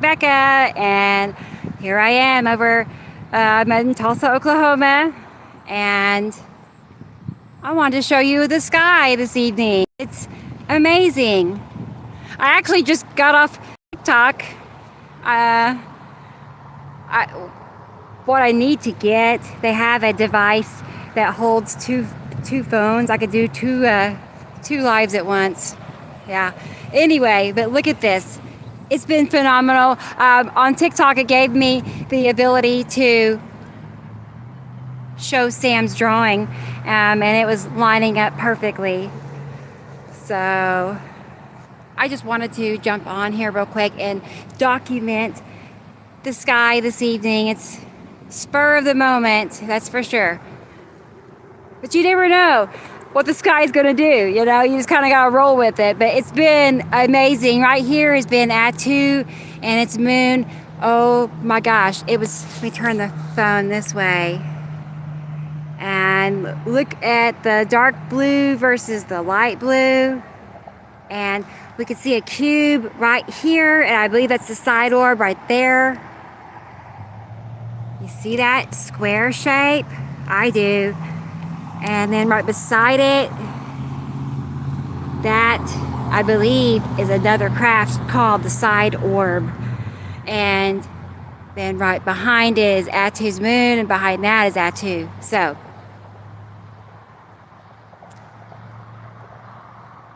Becca, and here I am over. I'm in Tulsa, Oklahoma, and I wanted to show you the sky this evening. It's amazing. I actually just got off TikTok. Uh, I, what I need to get, they have a device that holds two phones. I could do two lives at once. Yeah. Anyway, but look at this. It's been phenomenal. On TikTok, it gave me the ability to show Sam's drawing, and it was lining up perfectly. So I just wanted to jump on here real quick and document the sky this evening. It's spur of the moment, that's for sure. But you never know what the sky is going to do. You just kind of got to roll with it. But it's been amazing. Right here has been Atu and its moon. Oh my gosh. Let me turn the phone this way. And look at the dark blue versus the light blue. And we can see a cube right here. And I believe that's the side orb right there. You see that square shape? I do. And then right beside it, that I believe is another craft called the side orb. And then right behind it is Atu's moon, and behind that is Atu. So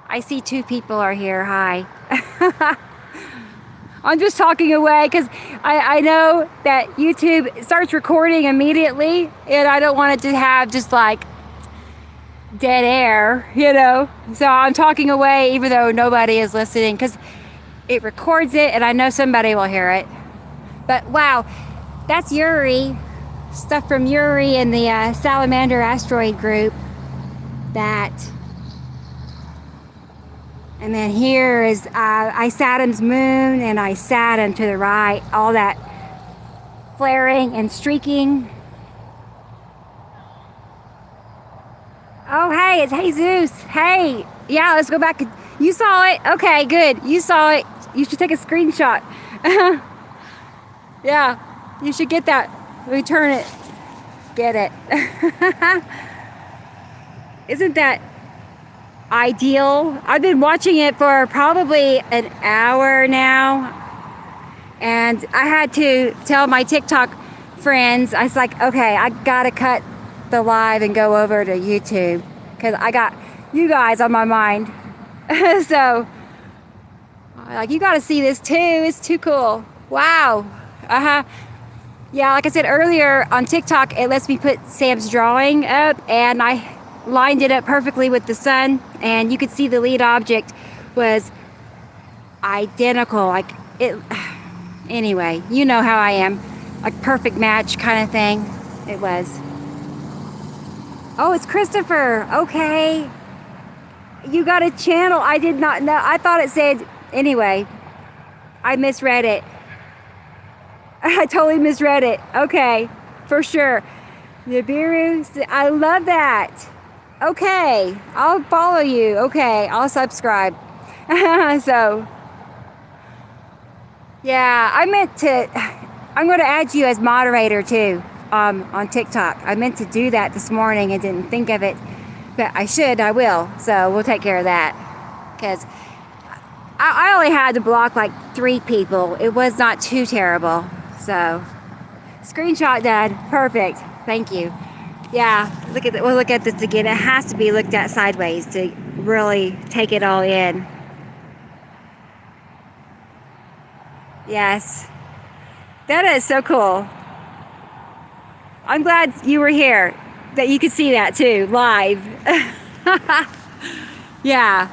I see two people are here. Hi. I'm just talking away because I know that YouTube starts recording immediately, and I don't want it to have just like dead air, so I'm talking away even though nobody is listening because it records it and I know somebody will hear it. But wow, that's Yuri, stuff from Yuri and the Salamander asteroid group. And then here is Saturm's moon and Saturn to the right, all that flaring and streaking. Oh, hey, it's Jesus. Hey, yeah, let's go back. You saw it? Okay, good. You saw it. You should take a screenshot. Yeah, you should get that. Return it. Get it. Isn't that ideal? I've been watching it for probably an hour now. And I had to tell my TikTok friends, I was like, okay, I gotta cut the live and go over to YouTube because I got you guys on my mind. So you got to see this too. It's too cool. Wow. Yeah, like I said earlier on TikTok, it lets me put Sam's drawing up, and I lined it up perfectly with the sun, and you could see the lead object was identical. Like it. Anyway, you know how I am, like perfect match kind of thing. It was. Oh, it's Christopher. Okay. You got a channel. I did not know. I thought it said, anyway, I misread it. I totally misread it. Okay, for sure. Nibiru, I love that. Okay, I'll follow you. Okay, I'll subscribe. So, yeah, I'm going to add you as moderator too. On TikTok. I meant to do that this morning and didn't think of it, but I will. So we'll take care of that because I only had to block like 3 people. It was not too terrible. So screenshot done. Perfect. Thank you. Yeah, we'll look at this again. It has to be looked at sideways to really take it all in. Yes. That is so cool. I'm glad you were here, that you could see that too, live. Yeah.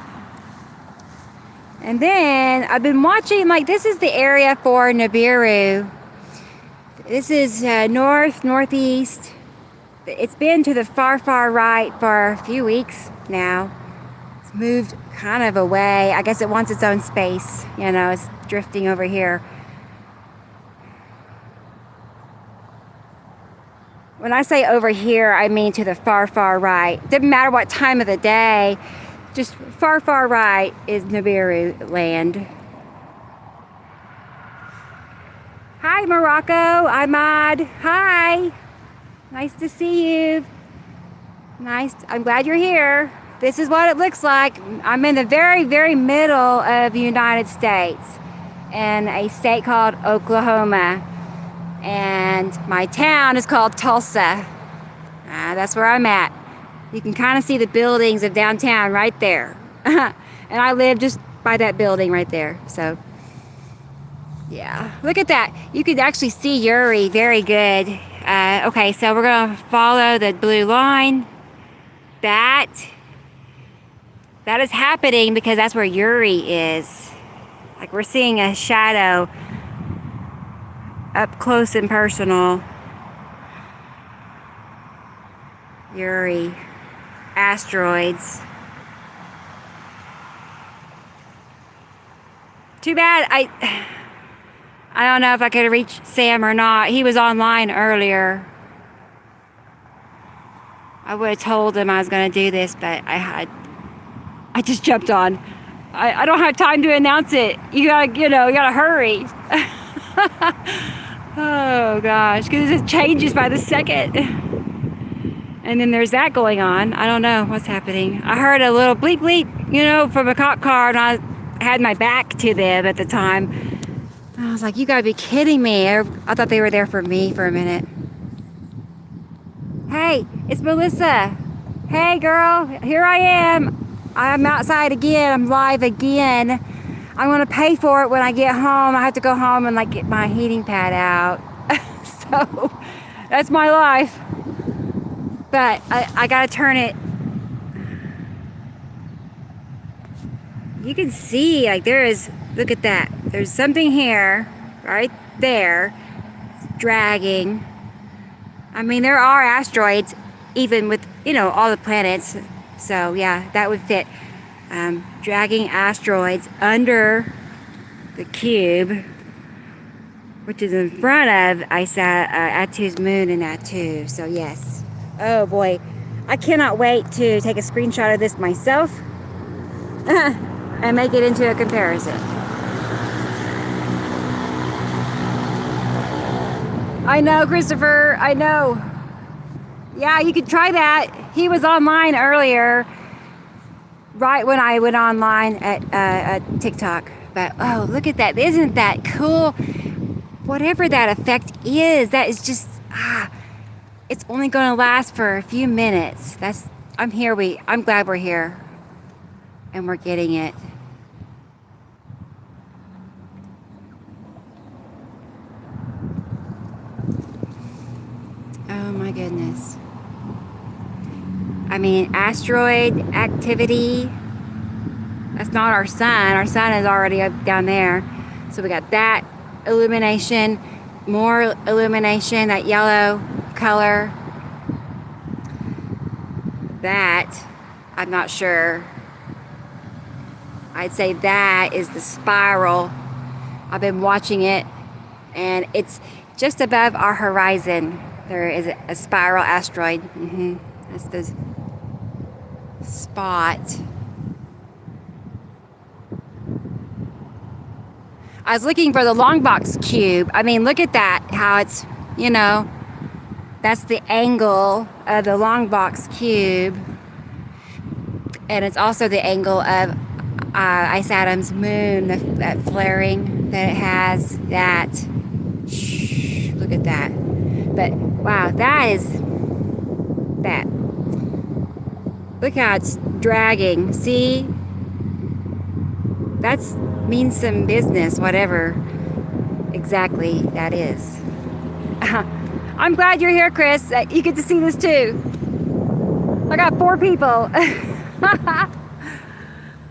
And then I've been watching, this is the area for Nibiru. This is northeast. It's been to the far right for a few weeks now. It's moved kind of away. I guess it wants its own space. It's drifting over here. When I say over here, I mean to the far right. Doesn't matter what time of the day, just far right is Nibiru land. Hi, Morocco. Ahmad. Hi. Nice to see you. Nice. I'm glad you're here. This is what it looks like. I'm in the very, very middle of the United States in a state called Oklahoma. And my town is called Tulsa. That's where I'm at. You can kind of see the buildings of downtown right there. And I live just by that building right there. So, yeah. Look at that. You could actually see Uri very good. Okay, so we're going to follow the blue line. That is happening because that's where Uri is. Like we're seeing a shadow up close and personal. Uri. Asteroids. Too bad I don't know if I could reach Sam or not. He was online earlier. I would have told him I was going to do this, but I just jumped on. I don't have time to announce it. You gotta hurry. Oh gosh, because it changes by the second. And then there's that going on. I don't know what's happening. I heard a little bleep bleep, from a cop car, and I had my back to them at the time. I was like, you gotta be kidding me. I thought they were there for me for a minute. Hey, it's Melissa. Hey girl, here I am. I'm outside again. I'm live again. I'm gonna pay for it when I get home. I have to go home and get my heating pad out. So that's my life. But I gotta turn it. You can see look at that. There's something here, right there, dragging. I mean, there are asteroids, even with, all the planets. So, yeah, that would fit. Dragging asteroids under the cube, which is in front of Atu's moon and Atu. So, yes. Oh, boy. I cannot wait to take a screenshot of this myself and make it into a comparison. I know, Christopher. I know. Yeah, you could try that. He was online earlier, right when I went online at TikTok. But, oh, look at that. Isn't that cool? Whatever that effect is, that is just, it's only going to last for a few minutes. I'm glad we're here. And we're getting it. Oh my goodness. I mean, asteroid activity. That's not our sun. Our sun is already up down there. So we got that illumination, more illumination, that yellow color. That, I'm not sure. I'd say that is the spiral. I've been watching it, and it's just above our horizon. There is a spiral asteroid. That's the spot. I was looking for the long box cube. I mean, look at that, how it's, that's the angle of the long box cube. And it's also the angle of Ice Adam's moon, that flaring that it has. That. Shh, look at that. But, wow, that. Look how it's dragging. See? That means some business, whatever exactly that is. I'm glad you're here, Chris. You get to see this too. I got 4 people.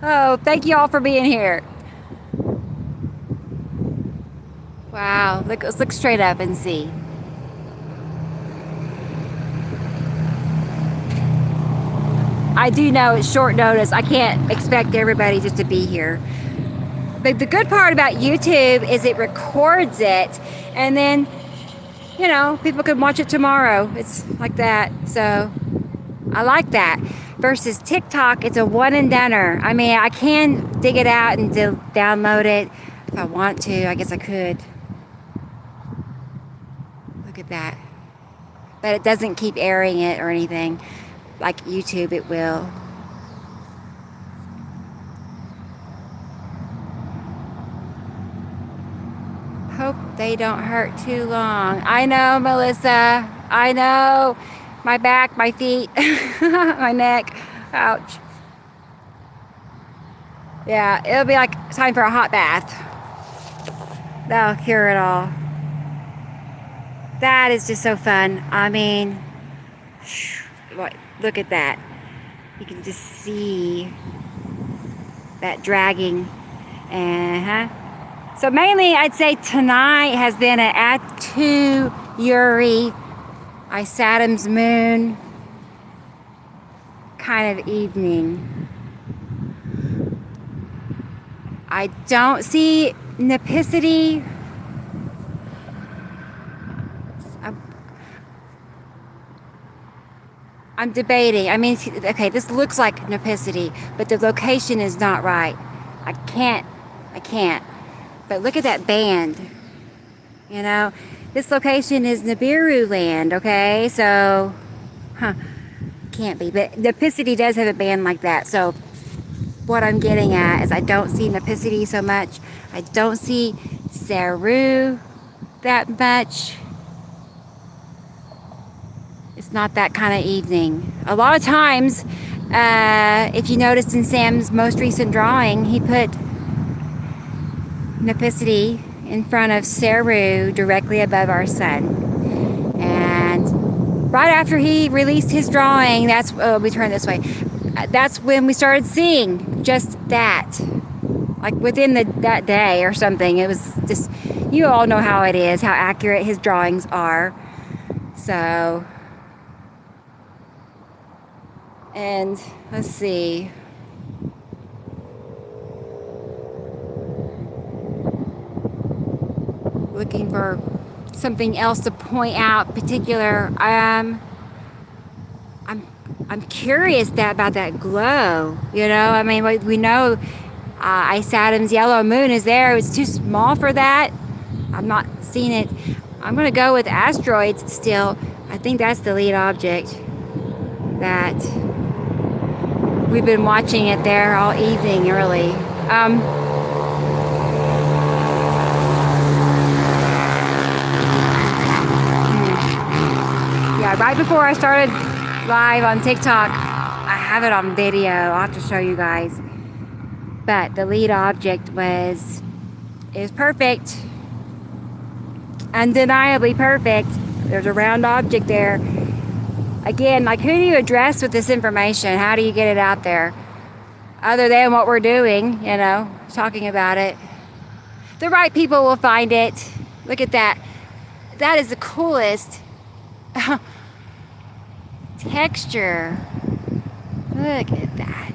Oh, thank you all for being here. Wow, let's look straight up and see. I do know it's short notice. I can't expect everybody just to be here. But the good part about YouTube is it records it, and then, people can watch it tomorrow. It's like that. So I like that. Versus TikTok, it's a one and doneer. I mean, I can dig it out and download it if I want to. I guess I could. Look at that. But it doesn't keep airing it or anything. Like YouTube, it will. Hope they don't hurt too long. I know, Melissa. I know. My back, my feet, my neck. Ouch. Yeah, it'll be like time for a hot bath. That'll cure it all. That is just so fun. I mean, look at that. You can just see that dragging. So mainly I'd say tonight has been an Atu Uri Saturn's moon kind of evening. I don't see Nipicity. I'm debating. I mean, okay, this looks like Nipicity, but the location is not right. I can't. But look at that band. You know, this location is Nibiru land, okay? So, can't be. But Nipicity does have a band like that. So, what I'm getting at is I don't see Nipicity so much. I don't see Saru that much. It's not that kind of evening. A lot of times, if you noticed in Sam's most recent drawing, he put Nipicity in front of Saru directly above our sun. And right after he released his drawing, we turn this way. That's when we started seeing just that. Like within that day or something. It was just, you all know how it is, how accurate his drawings are. So, and let's see. Looking for something else to point out particular. I'm curious about that glow. You know, I mean, we know Saturn's yellow moon is there. It's too small for that. I'm not seeing it. I'm gonna go with asteroids still. I think that's the lead object that we've been watching it there all evening early. Yeah, right before I started live on TikTok, I have it on video. I'll have to show you guys. But the lead object is perfect. Undeniably perfect. There's a round object there. Again, like, who do you address with this information? How do you get it out there? Other than what we're doing, you know, talking about it. The right people will find it. Look at that. That is the coolest texture. Look at that.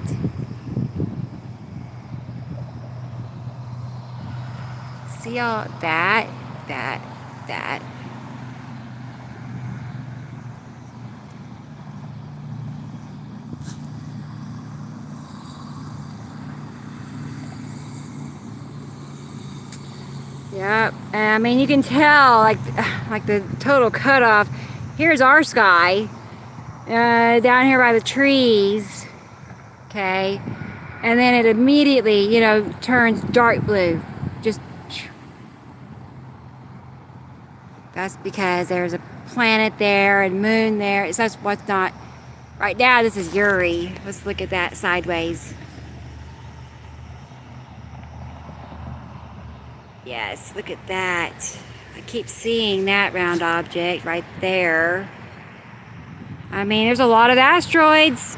See all that. Yep, and I mean, you can tell, like the total cutoff. Here's our sky, down here by the trees, okay, and then it immediately, you know, turns dark blue. Just, that's because there's a planet there and moon there. That's what's not. Right now, this is Uri. Let's look at that sideways. Yes, look at that. I keep seeing that round object right there. I mean, there's a lot of asteroids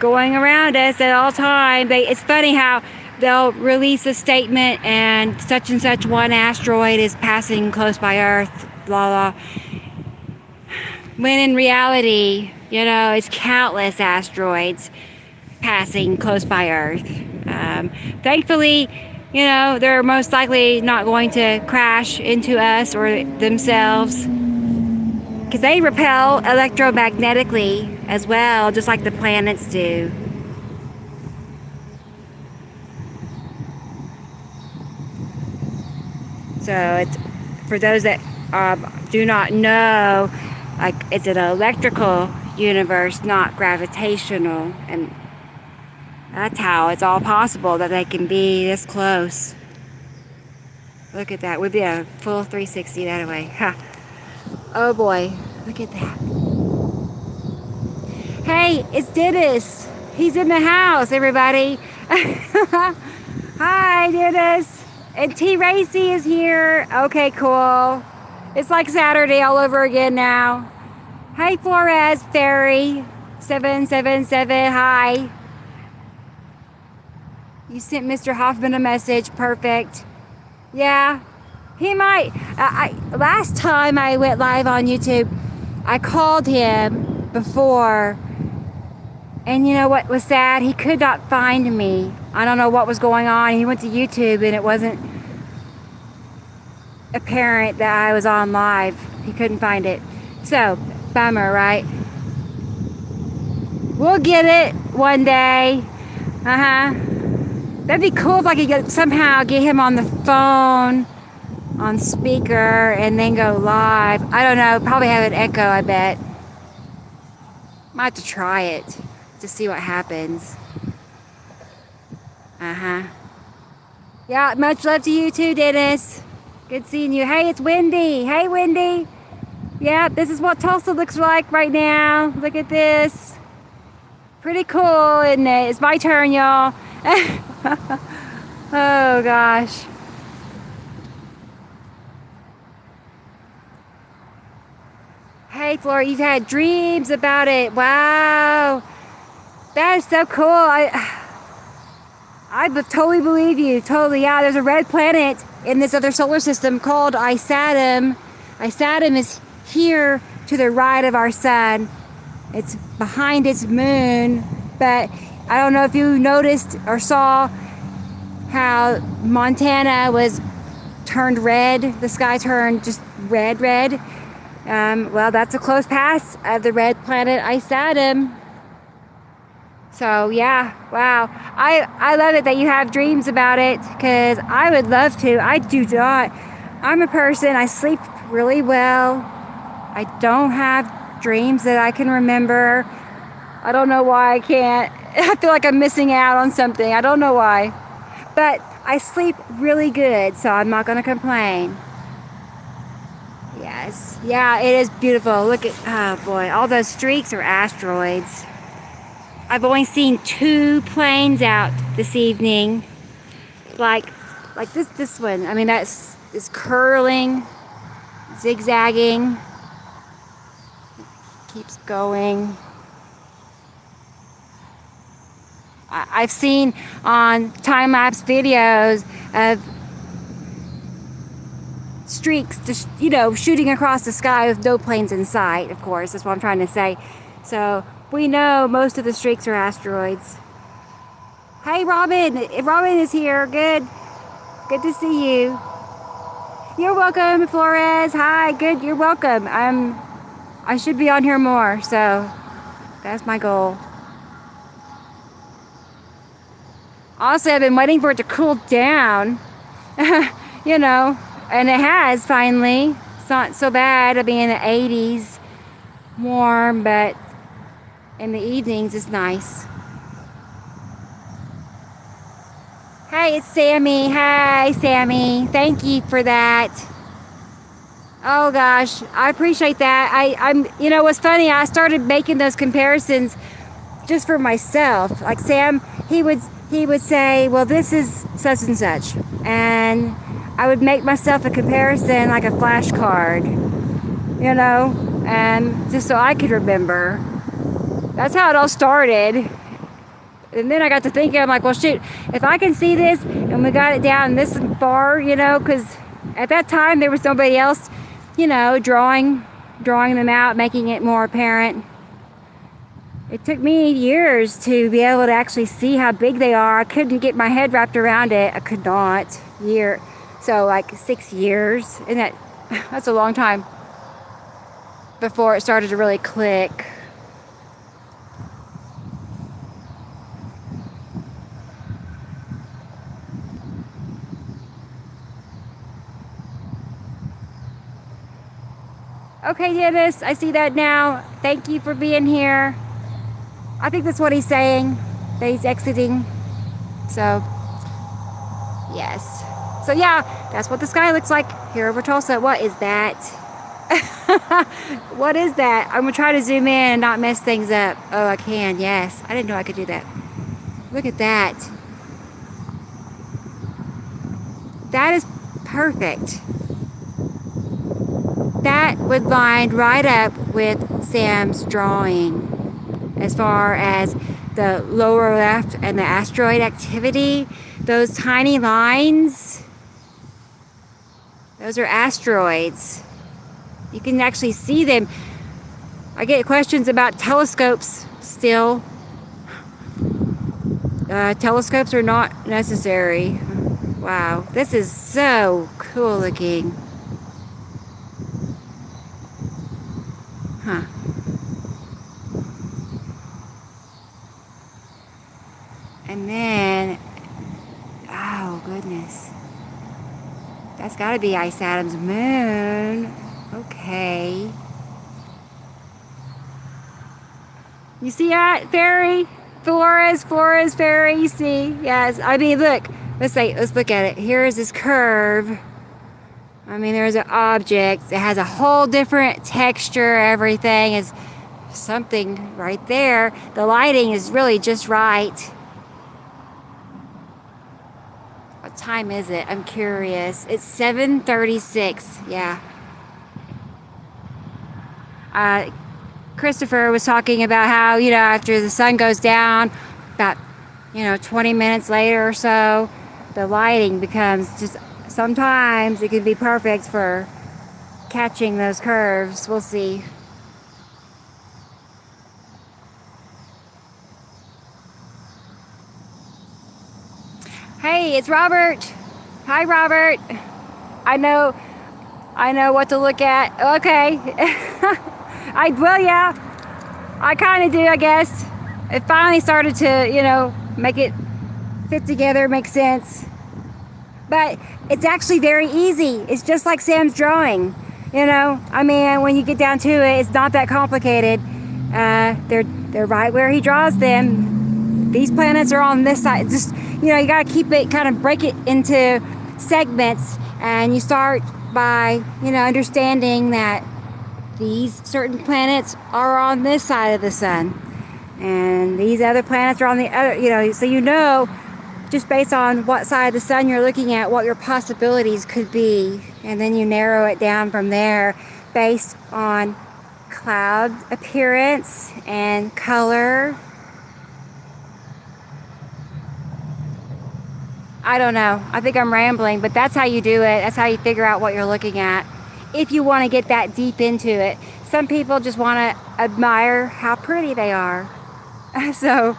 going around us at all times. It's funny how they'll release a statement and such one asteroid is passing close by Earth, blah, blah. When in reality, you know, it's countless asteroids passing close by Earth. Thankfully, you know, they're most likely not going to crash into us or themselves, because they repel electromagnetically as well, just like the planets do. So it's for those that do not know, like it's an electrical universe, not gravitational, and that's how it's all possible that they can be this close. Look at that. Would be a full 360 that way. Ha. Oh boy, look at that. Hey, it's Dennis. He's in the house, everybody. Hi, Dennis. And T. Racy is here. Okay, cool. It's like Saturday all over again now. Hey, Flores Fairy 777. Hi. You sent Mr. Hoffman a message. Perfect. Yeah, he might. Last time I went live on YouTube, I called him before, and you know what was sad? He could not find me. I don't know what was going on. He went to YouTube and it wasn't apparent that I was on live. He couldn't find it. So, bummer, right? We'll get it one day. That'd be cool if I could somehow get him on the phone, on speaker, and then go live. I don't know. Probably have an echo, I bet. Might have to try it to see what happens. Yeah, much love to you too, Dennis. Good seeing you. Hey, it's Wendy. Hey, Wendy. Yeah, this is what Tulsa looks like right now. Look at this. Pretty cool, isn't it? It's my turn, y'all. Oh, gosh. Hey, Flora, you've had dreams about it. Wow. That is so cool. I totally believe you. Totally. Yeah, there's a red planet in this other solar system called Isatum. Isatum is here to the right of our sun. It's behind its moon. But I don't know if you noticed or saw how Montana was turned red. The sky turned just red. Well, that's a close pass of the red planet Isatum. So yeah, wow. I love it that you have dreams about it, because I would love to. I do not. I'm a person, I sleep really well. I don't have dreams that I can remember. I don't know why I can't. I feel like I'm missing out on something. I don't know why. But I sleep really good, so I'm not going to complain. Yes. Yeah, it is beautiful. Look at, oh boy, all those streaks are asteroids. I've only seen 2 planes out this evening. Like this one. I mean, that's is curling, zigzagging. Keeps going. I've seen on time-lapse videos of streaks just, shooting across the sky with no planes in sight, of course. That's what I'm trying to say. So we know most of the streaks are asteroids. Hey, Robin. Robin is here. Good to see you. You're welcome, Flores. Hi. Good. You're welcome. I should be on here more, so that's my goal. Also, I've been waiting for it to cool down, and it has finally. It's not so bad. It'll be in the 80s, warm, but in the evenings it's nice. Hey, it's Sammy. Hi, Sammy. Thank you for that. Oh gosh, I appreciate that. I'm, what's funny, I started making those comparisons just for myself. Like Sam, he would say, well, this is such and such, and I would make myself a comparison, like a flashcard, and just so I could remember. That's how it all started. And then I got to thinking, I'm like, well, shoot, if I can see this and we got it down this far, because at that time there was nobody else, drawing them out, making it more apparent. It took me years to be able to actually see how big they are. I couldn't get my head wrapped around it. I could not. So like 6 years, and that's a long time before it started to really click. Okay, Dennis, I see that now. Thank you for being here. I think that's what he's saying, that he's exiting. So, yes. So yeah, that's what the sky looks like here over Tulsa. What is that? What is that? I'm gonna try to zoom in and not mess things up. Oh, I can, yes. I didn't know I could do that. Look at that. That is perfect. That would line right up with Sam's drawing as far as the lower left and the asteroid activity. Those tiny lines, those are asteroids. You can actually see them. I get questions about telescopes still. Telescopes are not necessary. Wow, this is so cool looking. Huh. And then, oh goodness. That's gotta be Ice Adam's moon. Okay. You see that, Fairy? Flores, Fairy, you see? Yes, I mean, look. Let's look at it. Here is this curve. I mean, there's an object. It has a whole different texture. Everything is something right there. The lighting is really just right. What time is it? I'm curious. It's 7:36. Yeah. Christopher was talking about how, after the sun goes down, about, 20 minutes later or so, the lighting becomes just, sometimes it can be perfect for catching those curves. We'll see. Hey, it's Robert. Hi, Robert. I know what to look at. Okay. Yeah, I kind of do, I guess. It finally started to, make it fit together, make sense. But it's actually very easy. It's just like Sam's drawing. I mean, when you get down to it, it's not that complicated. They're right where he draws them. These planets are on this side. Just, you gotta keep it, kind of break it into segments, and you start by, understanding that these certain planets are on this side of the sun, and these other planets are on the other, so just based on what side of the sun you're looking at, what your possibilities could be, and then you narrow it down from there based on cloud appearance and color. I don't know. I think I'm rambling, but that's how you do it. That's how you figure out what you're looking at. If you want to get that deep into it. Some people just want to admire how pretty they are. So,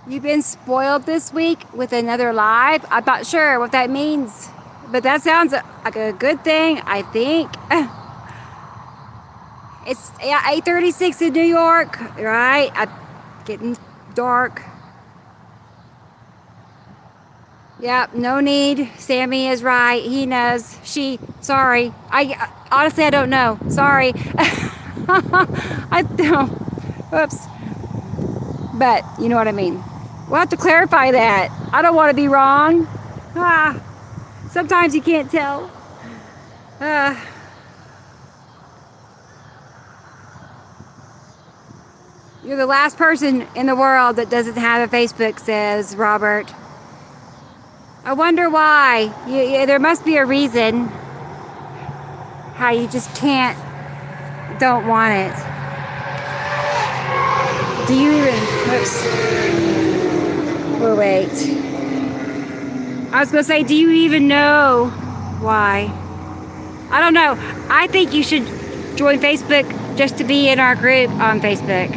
you've been spoiled this week with another live. I'm not sure what that means, but that sounds like a good thing, I think. It's 8:36 in New York, right? Getting dark. Yep, no need. Sammy is right. He knows. Sorry. Honestly, I don't know. Sorry. I don't. Whoops. But you know what I mean. We'll have to clarify that. I don't want to be wrong. Sometimes you can't tell. You're the last person in the world that doesn't have a Facebook, says Robert. I wonder why. There must be a reason how you just don't want it. Do you even, whoops. We'll wait. I was gonna say, do you even know why? I don't know. I think you should join Facebook just to be in our group on Facebook.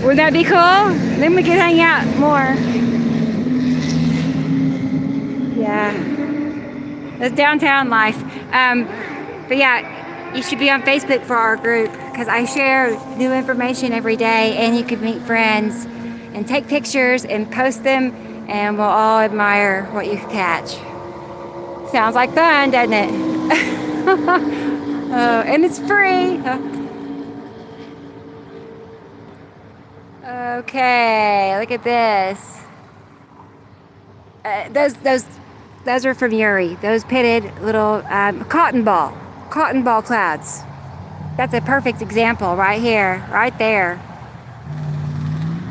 Wouldn't that be cool? Then we could hang out more. Yeah, that's downtown life. But yeah, you should be on Facebook for our group, because I share new information every day, and you can meet friends and take pictures and post them and we'll all admire what you catch. Sounds like fun, doesn't it? And it's free. Okay, look at this. Those are from Uri. Those pitted little cotton ball clouds. That's a perfect example right here, right there.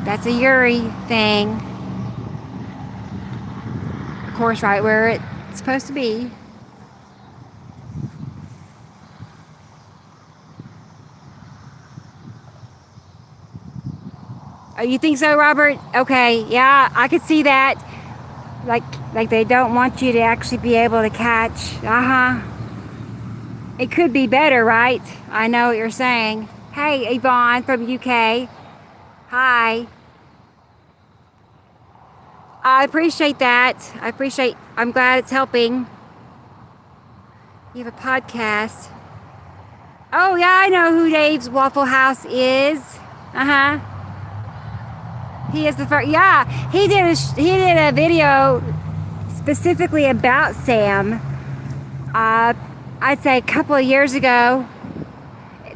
That's a Uri thing. Of course, right where it's supposed to be. Oh, you think so, Robert? Okay, yeah, I could see that. Like they don't want you to actually be able to catch. It could be better, right? I know what you're saying. Hey, Yvonne from UK. Hi. I appreciate that. I'm glad it's helping. You have a podcast. Oh, yeah, I know who Dave's Waffle House is. He is the first. Yeah, he did a video specifically about Sam. I'd say a couple of years ago.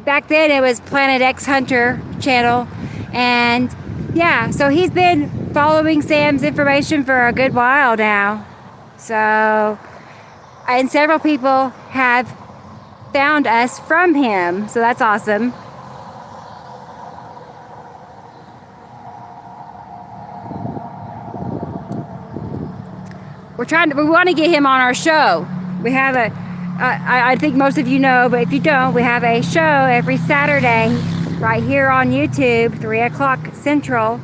Back then it was Planet X Hunter channel, and yeah, so he's been following Sam's information for a good while now. So, and several people have found us from him, so that's awesome. We want to get him on our show. We have I think most of you know, but if you don't, we have a show every Saturday right here on YouTube, 3 o'clock Central.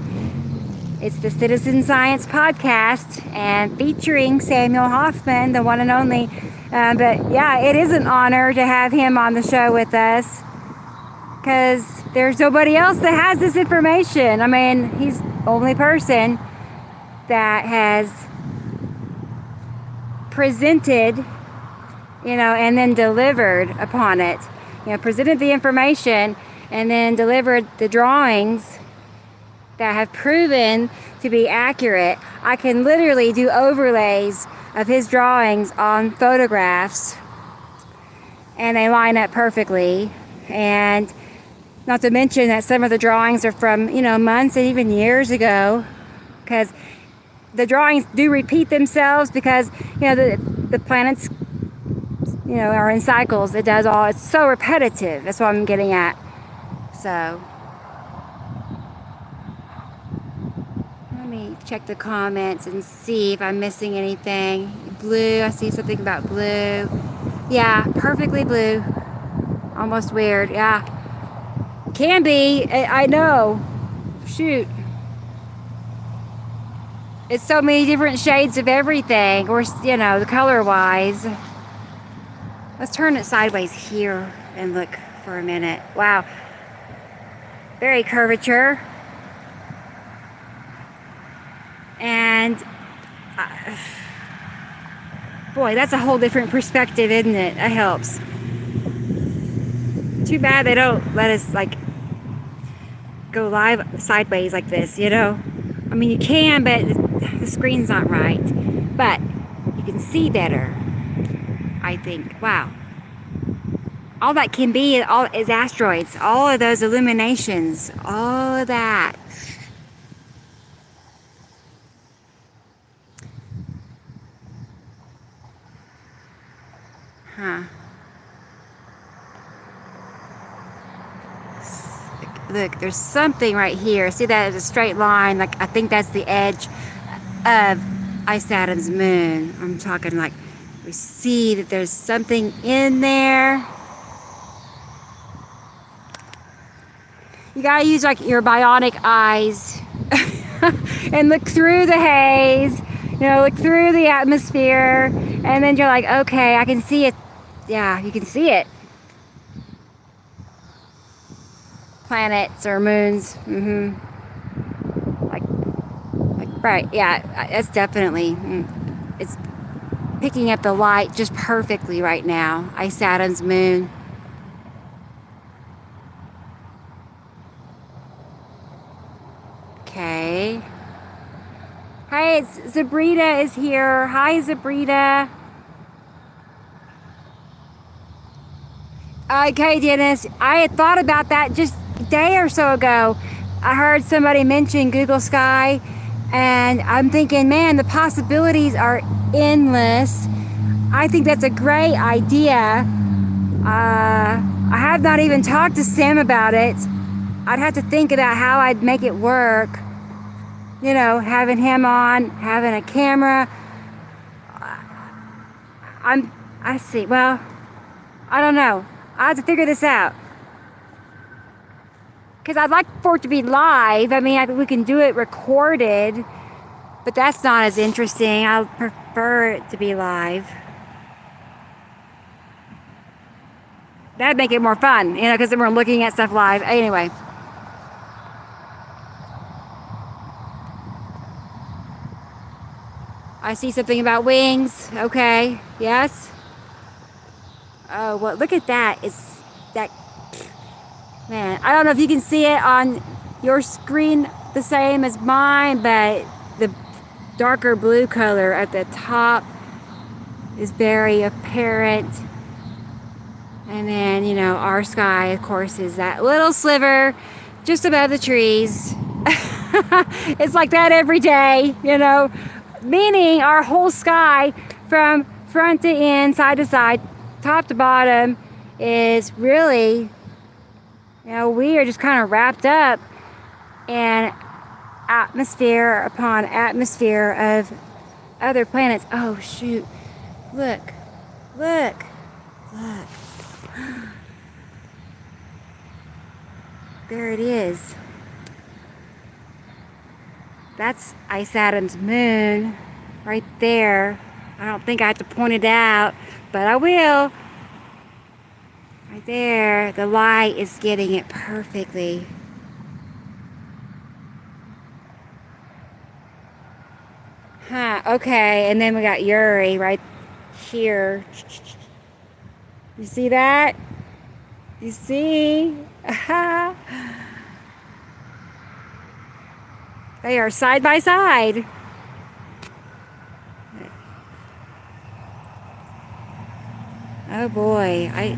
It's the Citizen Science Podcast, and featuring Samuel Hoffman, the one and only. But yeah, it is an honor to have him on the show with us, because there's nobody else that has this information. I mean, he's the only person that has presented, and then delivered upon it. Presented the information and then delivered the drawings that have proven to be accurate. I can literally do overlays of his drawings on photographs, and they line up perfectly. And not to mention that some of the drawings are from, months and even years ago, because the drawings do repeat themselves, because, the planets, are in cycles. It's so repetitive. That's what I'm getting at. So, let me check the comments and see if I'm missing anything. Blue, I see something about blue. Yeah, perfectly blue. Almost weird, yeah. Can be, I know. Shoot. It's so many different shades of everything, or, the color-wise. Let's turn it sideways here and look for a minute. Wow. Very curvature. And, boy, that's a whole different perspective, isn't it? That helps. Too bad they don't let us, go live sideways like this, I mean, you can, but the screen's not right. But you can see better, I think. Wow. All that can be is asteroids. All of those illuminations. All of that. Huh. Look, there's something right here. See that as a straight line? I think that's the edge of Saturn's moon. I'm talking we see that there's something in there. You gotta use your bionic eyes and look through the haze, look through the atmosphere, and then you're like, okay, I can see it. Yeah, you can see it. Planets or moons. Right, yeah, it's definitely, it's picking up the light just perfectly right now. Saturn's moon. Okay. Hey, it's Zabrita is here. Hi, Zabrita. Okay, Dennis, I had thought about that just a day or so ago. I heard somebody mention Google Sky, and I'm thinking, man, the possibilities are endless. I think that's a great idea. I have not even talked to Sam about it. I'd have to think about how I'd make it work. You know, having him on, having a camera. I see. Well, I don't know. I have to figure this out. Because I'd like for it to be live. I mean, we can do it recorded, but that's not as interesting. I prefer it to be live. That'd make it more fun, you know, because then we're looking at stuff live. Anyway. I see something about wings. Okay. Yes. Oh, well, look at that. It's that. Man, I don't know if you can see it on your screen the same as mine, but the darker blue color at the top is very apparent. And then, you know, our sky, of course, is that little sliver just above the trees. It's like that every day, you know, meaning our whole sky from front to end, side to side, top to bottom is really, you know, we are just kind of wrapped up in atmosphere upon atmosphere of other planets. Oh, shoot. Look. Look. Look. There it is. That's Ice Adam's moon right there. I don't think I have to point it out, but I will. Right there. The light is getting it perfectly. Huh, okay, and then we got Uri right here. You see that? You see? They are side by side. Oh boy, turn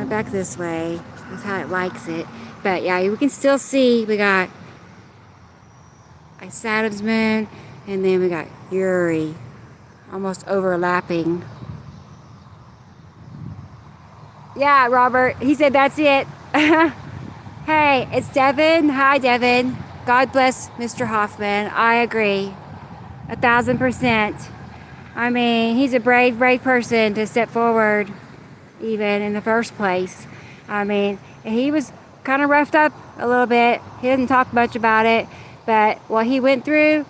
it back this way. That's how it likes it. But yeah, we can still see we got Ice Adam's moon, and then we got Uri, almost overlapping. Yeah, Robert, he said that's it. Hey, it's Devin. Hi, Devin. God bless Mr. Hoffman. I agree. 1,000%. I mean, he's a brave, brave person to step forward, even in the first place. I mean, he was kind of roughed up a little bit. He didn't talk much about it, but what he went through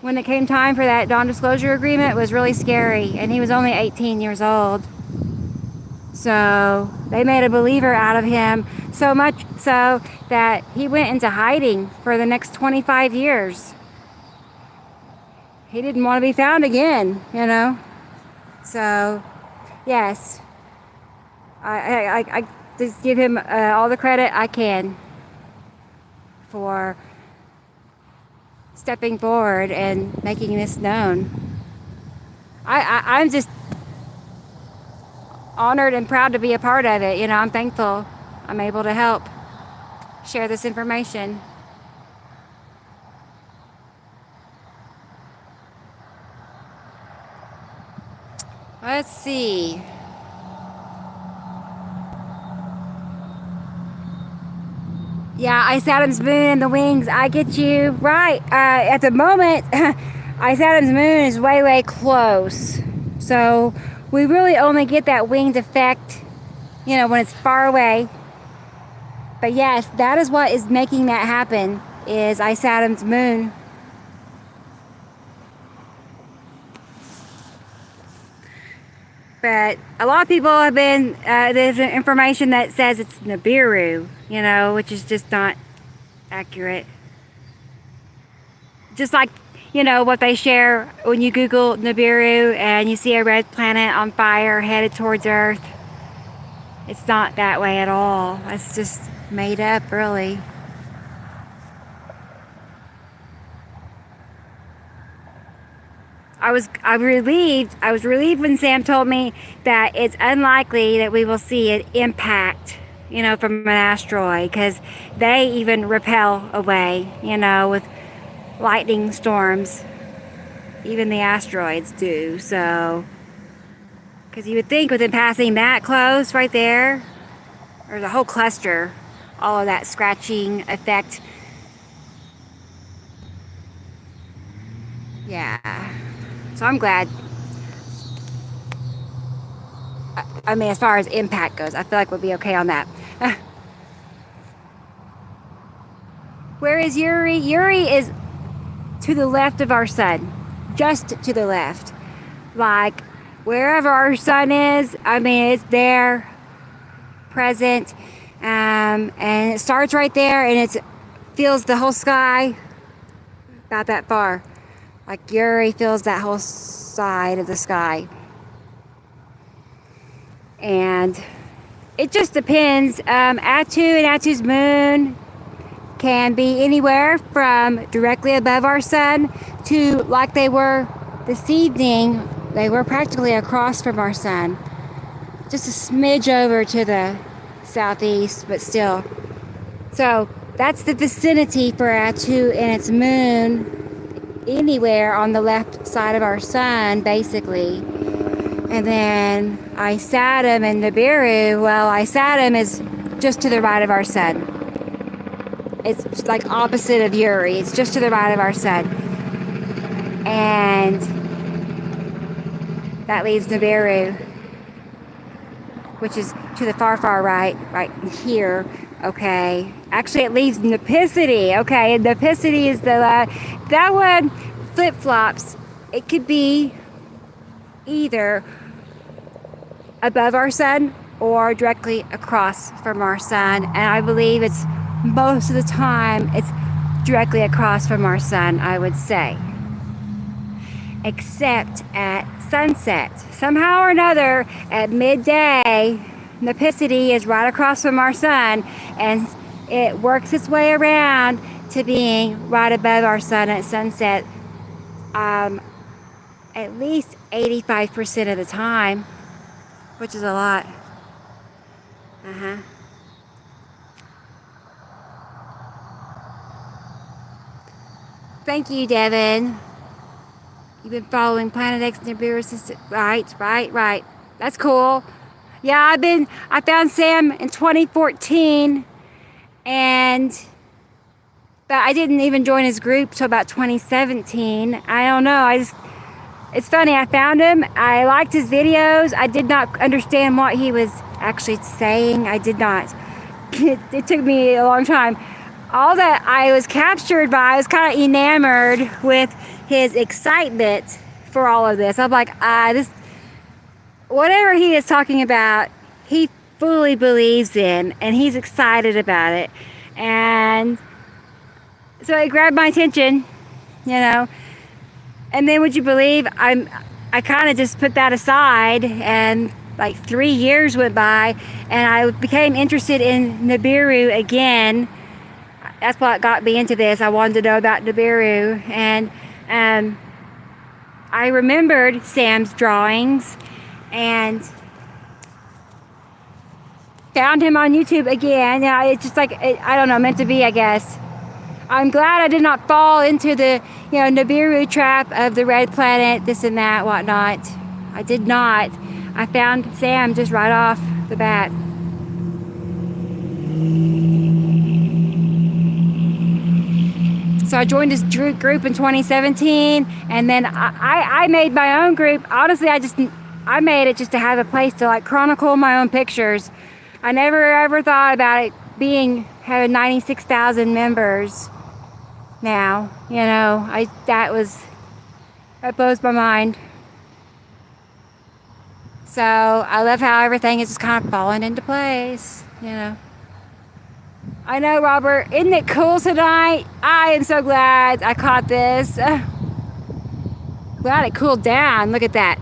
when it came time for that non-disclosure agreement was really scary, and he was only 18 years old. So they made a believer out of him, so much so that he went into hiding for the next 25 years. He didn't want to be found again, you know. So, yes, I just give him all the credit I can for stepping forward and making this known. I'm just honored and proud to be a part of it. You know, I'm thankful I'm able to help share this information. Let's see. Yeah, Ice Adam's moon and the wings. I get you. Right. At the moment, Ice Adam's moon is way, way close. So we really only get that winged effect, you know, when it's far away. But yes, that is what is making that happen, is Ice Adam's moon. But a lot of people have been, there's information that says it's Nibiru, you know, which is just not accurate. Just like, you know, what they share when you Google Nibiru and you see a red planet on fire headed towards Earth. It's not that way at all. It's just made up, really. I was relieved when Sam told me that it's unlikely that we will see an impact, from an asteroid, because they even repel away, with lightning storms. Even the asteroids do. So, because you would think with them passing that close right there, or the whole cluster, all of that scratching effect. Yeah. So I'm glad. I mean, as far as impact goes, I feel like we'll be okay on that. Where is Uri? Uri is to the left of our sun. Just to the left. Like, wherever our sun is, I mean, it's there, present. And it starts right there, and it fills the whole sky about that far. Like Uri fills that whole side of the sky. And it just depends. Atu and Atu's moon can be anywhere from directly above our sun to, like they were this evening, they were practically across from our sun. Just a smidge over to the southeast, but still. So that's the vicinity for Atu and its moon, anywhere on the left side of our sun, basically. And then Isatum and Nibiru, well, Isatum is just to the right of our sun. It's like opposite of Uri. It's just to the right of our sun. And that leaves Nibiru, which is to the far, far right here. Okay. Actually, it leaves Nipicity. Okay, and Nipicity is that one flip-flops. It could be either above our sun or directly across from our sun, and I believe it's most of the time it's directly across from our sun, I would say, except at sunset. Somehow or another, at midday, Nipicity is right across from our sun, and it works its way around to being right above our sun at sunset, at least 85% of the time, which is a lot. Thank you, Devin. You've been following Planet X Nibiru system. Right. That's cool. Yeah, I found Sam in 2014, but I didn't even join his group till about 2017. I don't know. It's funny. I found him. I liked his videos. I did not understand what he was actually saying. I did not. It took me a long time. All that I was captured by, I was kind of enamored with his excitement for all of this. I'm like, whatever he is talking about, he fully believes in, and he's excited about it. And so it grabbed my attention, And then would you believe, I kind of just put that aside, and like 3 years went by, and I became interested in Nibiru again. That's what got me into this. I wanted to know about Nibiru, and I remembered Sam's drawings and found him on YouTube again. Yeah, it's just like, I don't know, meant to be, I guess. I'm glad I did not fall into the, Nibiru trap of the red planet, this and that, whatnot. I did not. I found Sam just right off the bat. So I joined his group in 2017, and then I made my own group. Honestly, I made it just to have a place to like chronicle my own pictures. I never ever thought about it having 96,000 members now. That blows my mind. So I love how everything is just kind of falling into place, I know, Robert. Isn't it cool tonight? I am so glad I caught this. Glad it cooled down. Look at that.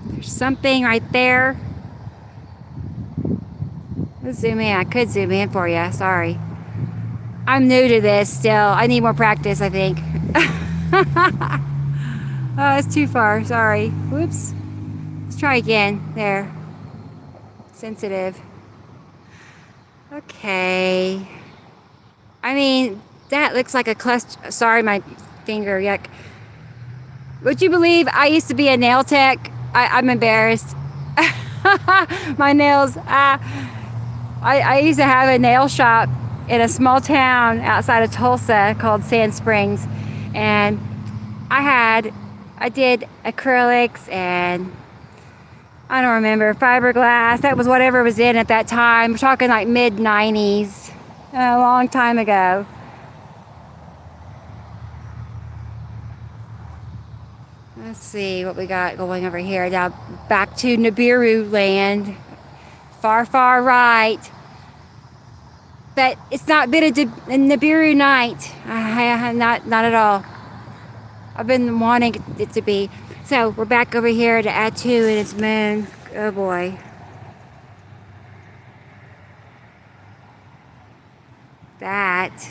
There's something right there. Let's zoom in. I could zoom in for you. Sorry. I'm new to this still. I need more practice, I think. Oh, it's too far. Sorry. Whoops. Let's try again. There. Sensitive. Okay. I mean, that looks like a cluster. Sorry, my finger. Yuck. Would you believe I used to be a nail tech? I'm embarrassed. My nails. I used to have a nail shop in a small town outside of Tulsa called Sand Springs, and I did acrylics and I don't remember, fiberglass. That was whatever was in at that time. We're talking like mid 90s, a long time ago. Let's see what we got going over here. Now back to Nibiru land. Far, far right. But it's not been a Nibiru night. Not at all. I've been wanting it to be. So we're back over here to Atu and its moon. Oh boy. That.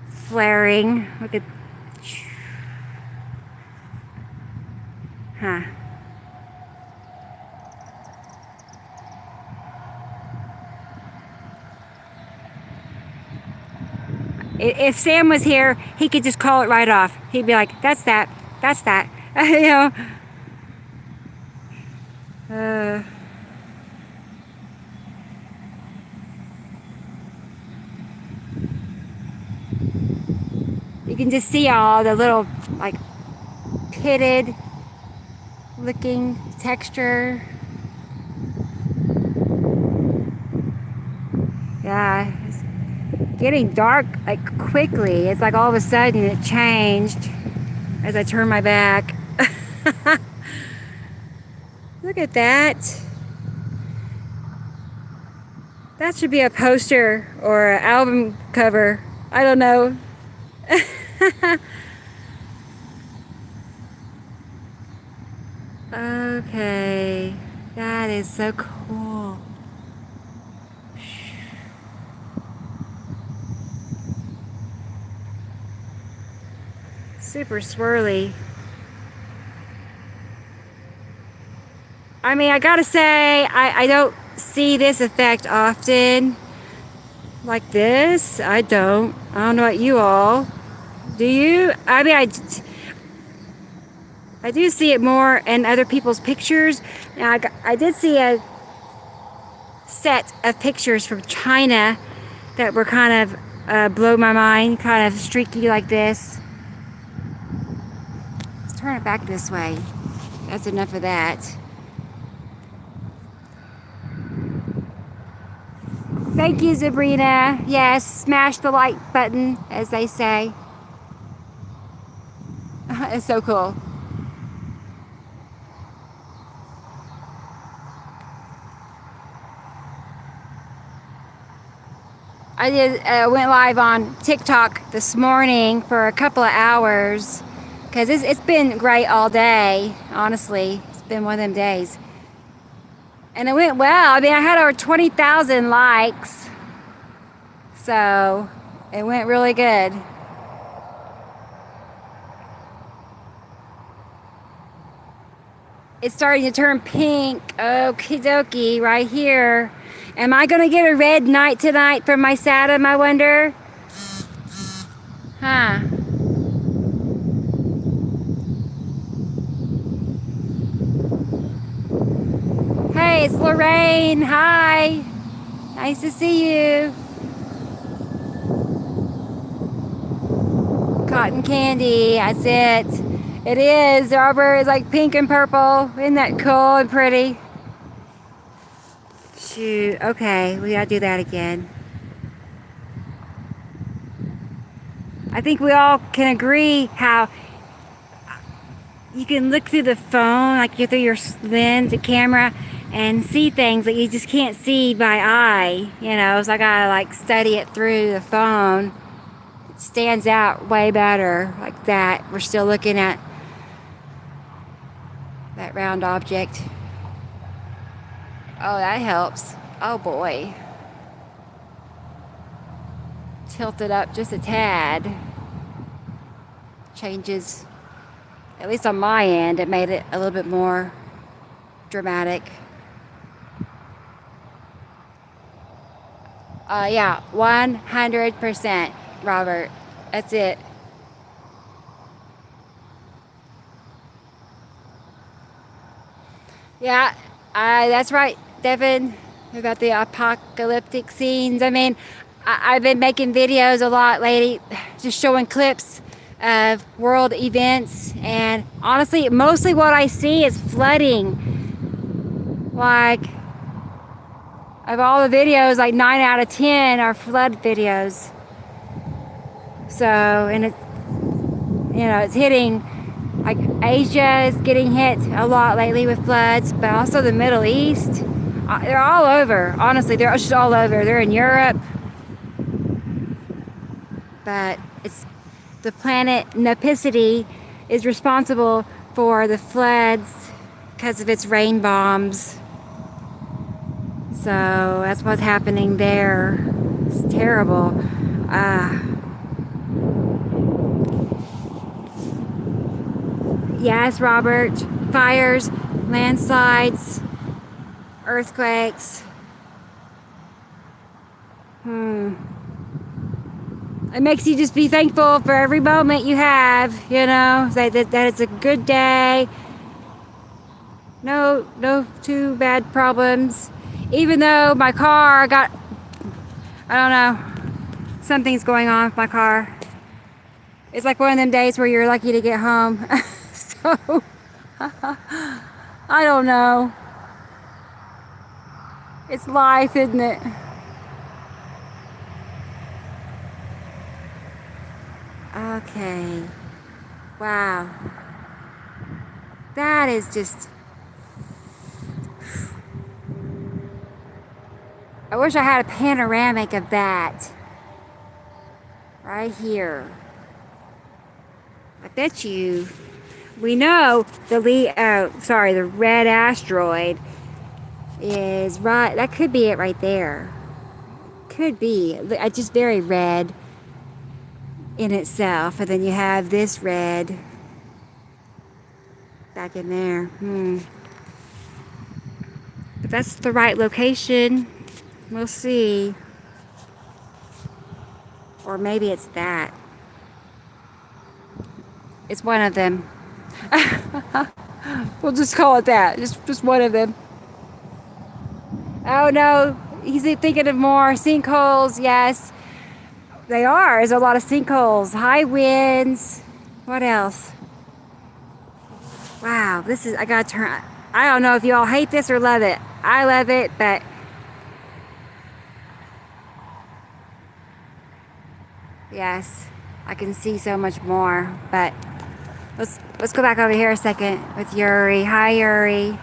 Flaring. Look at. Huh. If Sam was here, he could just call it right off. He'd be like, that's that. That's that. You know. You can just see all the little, like, pitted looking texture. Yeah, it's getting dark like quickly. It's like all of a sudden it changed as I turn my back. Look at that. That should be a poster or an album cover. I don't know. Okay, that is so cool. Super swirly. I mean, I gotta say, I don't see this effect often. Like this, I don't know what you all. Do you? I mean, I do see it more in other people's pictures. Now, I did see a set of pictures from China that were kind of blow my mind, kind of streaky like this. Let's turn it back this way. That's enough of that. Thank you, Sabrina. Yes, smash the like button, as they say. It's so cool. I went live on TikTok this morning for a couple of hours because it's been great all day. Honestly, it's been one of them days, and it went well. I mean, I had over 20,000 likes, so it went really good. It's starting to turn pink. Okie dokie, right here. Am I gonna get a red night tonight from my Saturn, I wonder? Huh. Hey, it's Lorraine. Hi. Nice to see you. Cotton candy, that's it. It is. The arbor is like pink and purple. Isn't that cool and pretty? Shoot. Okay, we gotta do that again. I think we all can agree how you can look through the phone, like through your lens, the camera, and see things that you just can't see by eye. You know, so I gotta like study it through the phone. It stands out way better like that. We're still looking at that round object. Oh, that helps. Oh boy. Tilt it up just a tad. changes, at least on my end, it made it a little bit more dramatic. Yeah, 100%, Robert. That's it. Yeah, that's right, Devin, about the apocalyptic scenes. I mean, I've been making videos a lot lately, just showing clips of world events, and honestly, mostly what I see is flooding. Like, of all the videos, like 9 out of 10 are flood videos. So, and it's, it's hitting, like Asia is getting hit a lot lately with floods, but also the Middle East. They're all over. Honestly, they're just all over. They're in Europe, but it's the planet Nipicity is responsible for the floods because of its rain bombs. So that's what's happening there. It's terrible. Yes, Robert. Fires, landslides, earthquakes. It makes you just be thankful for every moment you have, that it's a good day. No too bad problems. Even though my car got, I don't know, something's going on with my car. It's like one of them days where you're lucky to get home. So, I don't know. It's life, isn't it? Okay. Wow. That is just... I wish I had a panoramic of that. Right here. I bet you... We know the the red asteroid is right... That could be it right there. Could be. It's just very red in itself. And then you have this red back in there. But that's the right location. We'll see. Or maybe it's that. It's one of them. We'll just call it that. Just one of them. Oh no, he's thinking of more sinkholes. Yes, they are. There's a lot of sinkholes. High winds. What else? Wow, I gotta turn. I don't know if you all hate this or love it. I love it, but yes, I can see so much more. But let's go back over here a second with Yuri. Hi, Yuri.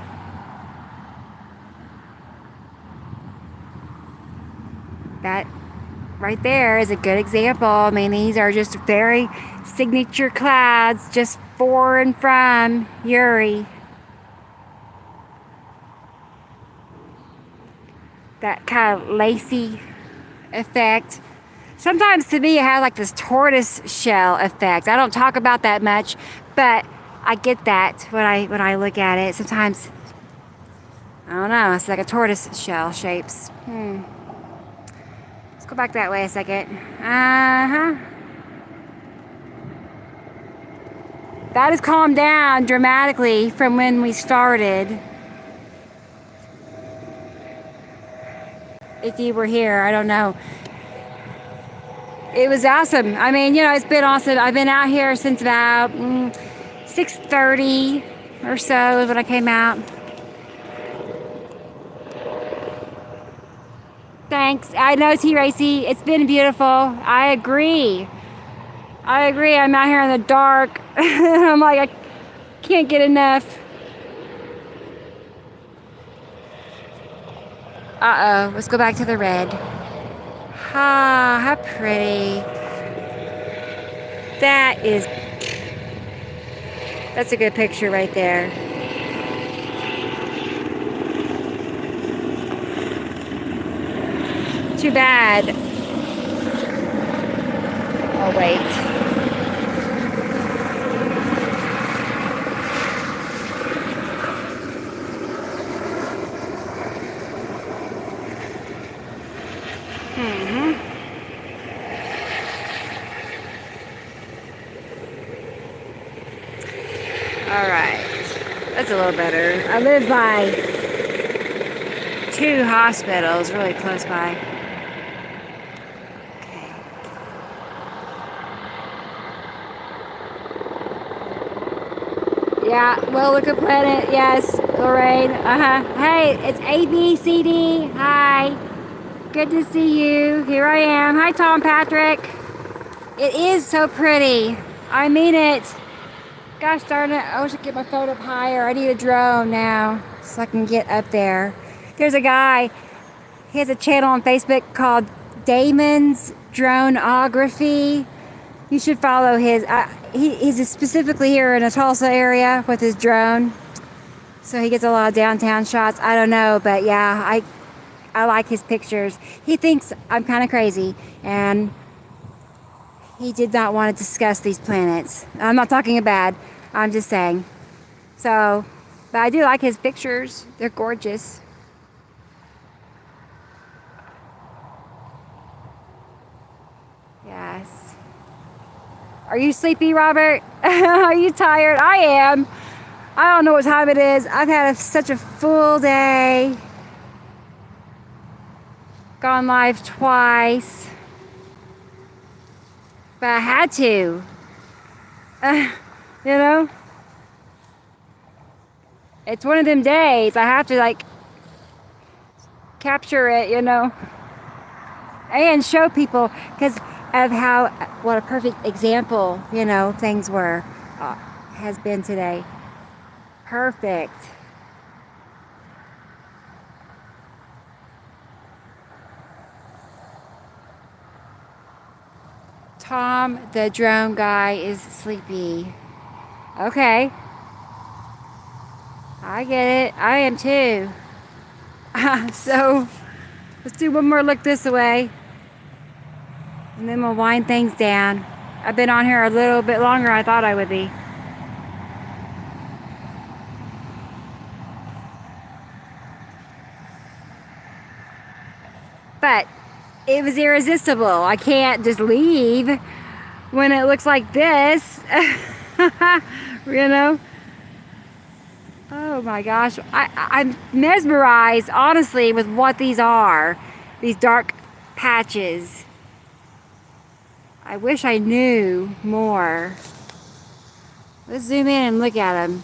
That right there is a good example. I mean, these are just very signature clouds just for and from Yuri. That kind of lacy effect. Sometimes to me it has like this tortoise shell effect. I don't talk about that much, but I get that when I look at it. Sometimes, I don't know, it's like a tortoise shell shapes. Let's go back that way a second. That has calmed down dramatically from when we started. If you were here, I don't know. It was awesome. I mean, it's been awesome. I've been out here since about 6:30 or so when I came out. Thanks. I know, T. Racy. It's been beautiful. I agree. I'm out here in the dark. I'm like, I can't get enough. Uh-oh. Let's go back to the red. Ah, how pretty. That's a good picture right there. Too bad. Oh, wait. Alright. That's a little better. I live by 2 hospitals really close by. Okay. Yeah, well, look at planet. Yes, Lorraine. Hey, it's ABCD. Hi. Good to see you. Here I am. Hi, Tom Patrick. It is so pretty. I mean it. Gosh darn it. I wish I could get my phone up higher. I need a drone now so I can get up there. There's a guy. He has a channel on Facebook called Damon's Droneography. You should follow his. He's specifically here in the Tulsa area with his drone. So he gets a lot of downtown shots. I don't know, but yeah, I like his pictures. He thinks I'm kind of crazy, and he did not want to discuss these planets. I'm not talking bad. I'm just saying. So, but I do like his pictures. They're gorgeous. Yes. Are you sleepy, Robert? Are you tired? I am. I don't know what time it is. I've had such a full day. Gone live twice. But I had to. You know? It's one of them days. I have to, like, capture it, you know? And show people, because of how, what a perfect example, you know, things were, has been today. Perfect. Tom, the drone guy, is sleepy. Okay. I get it. I am too. So, let's do one more look this way. And then we'll wind things down. I've been on here a little bit longer than I thought I would be. But it was irresistible. I can't just leave when it looks like this. You know? Oh my gosh. I'm mesmerized, honestly, with what these are. These dark patches. I wish I knew more. Let's zoom in and look at them.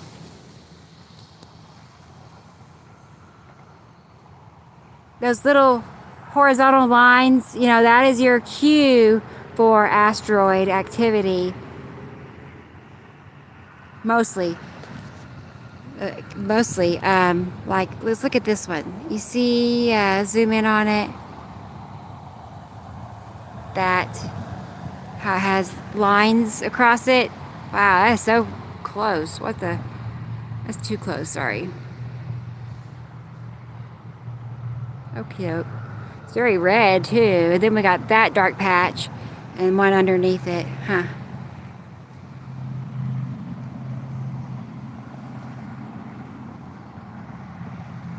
Those little horizontal lines, you know, that is your cue for asteroid activity. Mostly. Like, let's look at this one. You see, zoom in on it. That how it has lines across it. Wow, that is so close. What the? That's too close, sorry. Okay, it's very red too. And then we got that dark patch and one underneath it. Huh.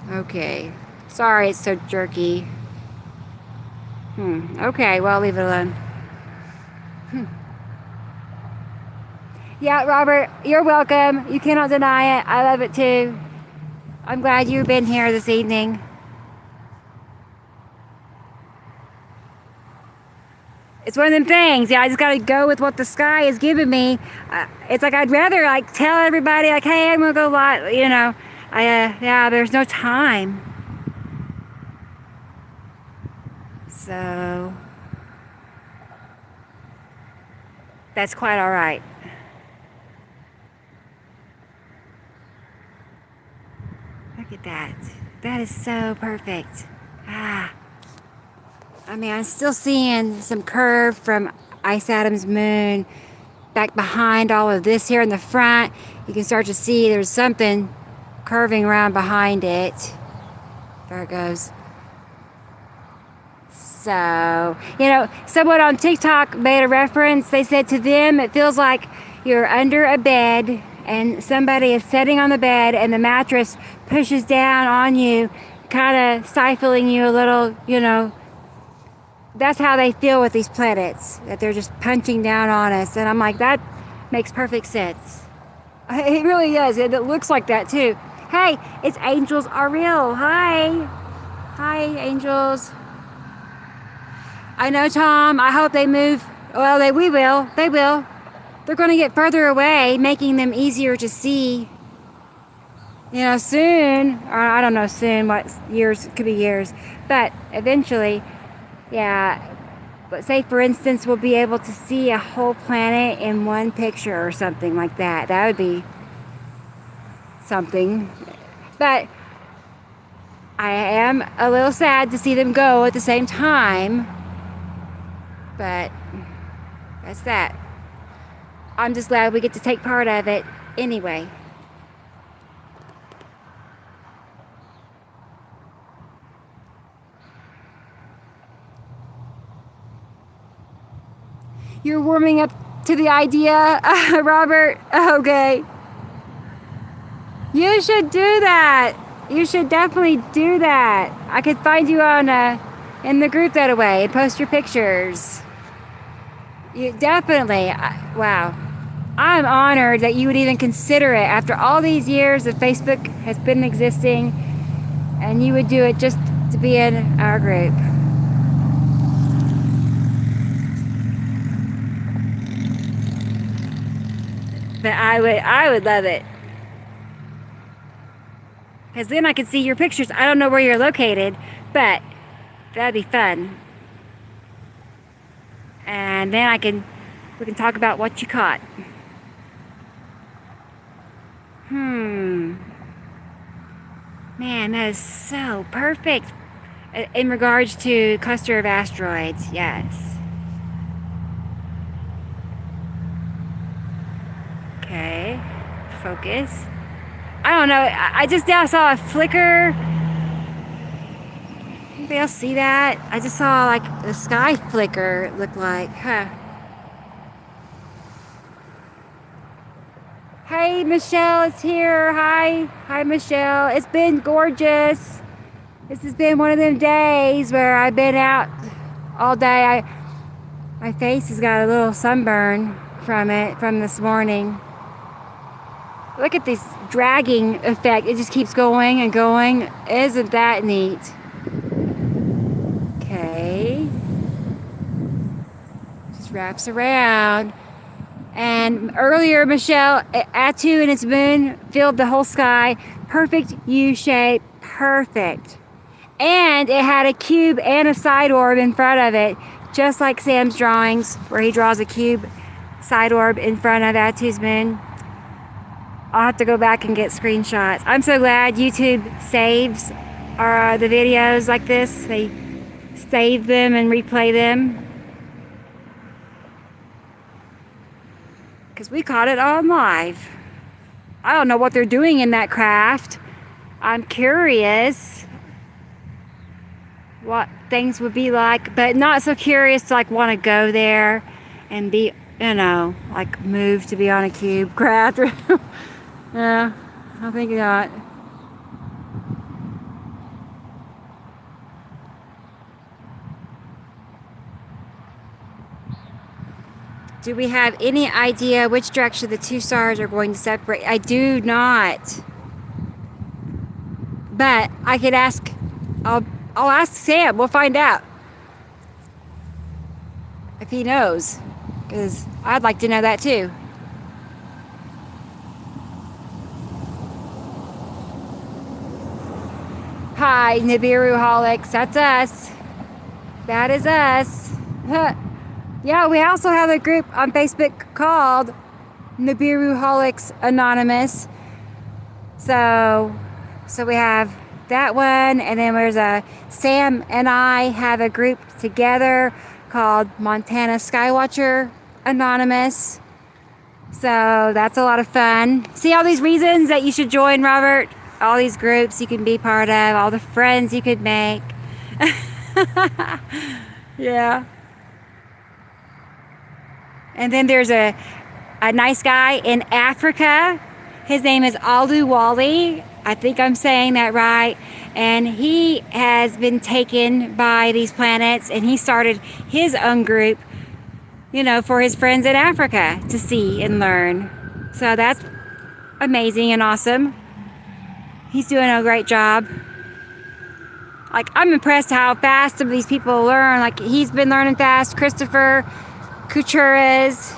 Okay. Sorry it's so jerky. Okay, well, I'll leave it alone. Yeah, Robert, you're welcome. You cannot deny it. I love it too. I'm glad you've been here this evening. It's one of them things. Yeah, I just gotta go with what the sky is giving me. It's like I'd rather like tell everybody like, hey, I'm gonna go live. You know, yeah, there's no time. So that's quite all right. Look at that. That is so perfect. I mean, I'm still seeing some curve from Ice Adam's moon back behind all of this here in the front. You can start to see there's something curving around behind it. There it goes. So, you know, someone on TikTok made a reference. They said to them, it feels like you're under a bed and somebody is sitting on the bed and the mattress pushes down on you, kind of stifling you a little, you know. That's how they feel with these planets, that they're just punching down on us. And I'm like, that makes perfect sense. It really is. It looks like that too. Hey, it's Angels Are Real. Hi. Hi, Angels. I know, Tom. I hope they move. Well, we will. They will. They're going to get further away, making them easier to see. You know, soon, or I don't know soon, what years, could be years, but eventually, yeah. But say, for instance, we'll be able to see a whole planet in one picture or something like that. That would be something. But I am a little sad to see them go at the same time. But that's that. I'm just glad we get to take part of it anyway. You're warming up to the idea, Robert? Okay. You should do that. You should definitely do that. I could find you on in the group that way and post your pictures. You definitely. Wow. I'm honored that you would even consider it after all these years that Facebook has been existing, and you would do it just to be in our group. But I would love it. Because then I could see your pictures. I don't know where you're located, but that'd be fun. And then we can talk about what you caught. Man, that is so perfect. In regards to cluster of asteroids, yes. Okay, focus. I don't know, I just now saw a flicker. Anybody else see that? I just saw like the sky flicker, it looked like, huh? Hey, Michelle is here. Hi, Michelle. It's been gorgeous. This has been one of them days where I've been out all day. My face has got a little sunburn from it from this morning. Look at this dragging effect. It just keeps going and going. Isn't that neat? Okay. Just wraps around. And earlier, Michelle, Atu and its moon filled the whole sky. Perfect U shape. Perfect. And it had a cube and a side orb in front of it, just like Sam's drawings, where he draws a cube side orb in front of Atu's moon. I'll have to go back and get screenshots. I'm so glad YouTube saves the videos like this. They save them and replay them. Because we caught it on live. I don't know what they're doing in that craft. I'm curious what things would be like, but not so curious to like want to go there and be, you know, like move to be on a cube craft. Yeah, I think not. Do we have any idea which direction the two stars are going to separate? I do not. But I could ask, I'll ask Sam, we'll find out. If he knows. Because I'd like to know that too. Hi, Nibiru Holics, that's us. That is us. Yeah, we also have a group on Facebook called Nibiru Followers Anonymous. So we have that one, and then there's Sam and I have a group together called Montana Skywatcher Anonymous. So that's a lot of fun. See all these reasons that you should join, Robert? All these groups you can be part of, all the friends you could make. Yeah. And then there's a nice guy in Africa. His name is Alu Wally. I think I'm saying that right. And he has been taken by these planets, and he started his own group, you know, for his friends in Africa to see and learn. So that's amazing and awesome. He's doing a great job. Like, I'm impressed how fast some of these people learn. Like, he's been learning fast. Christopher Couturez,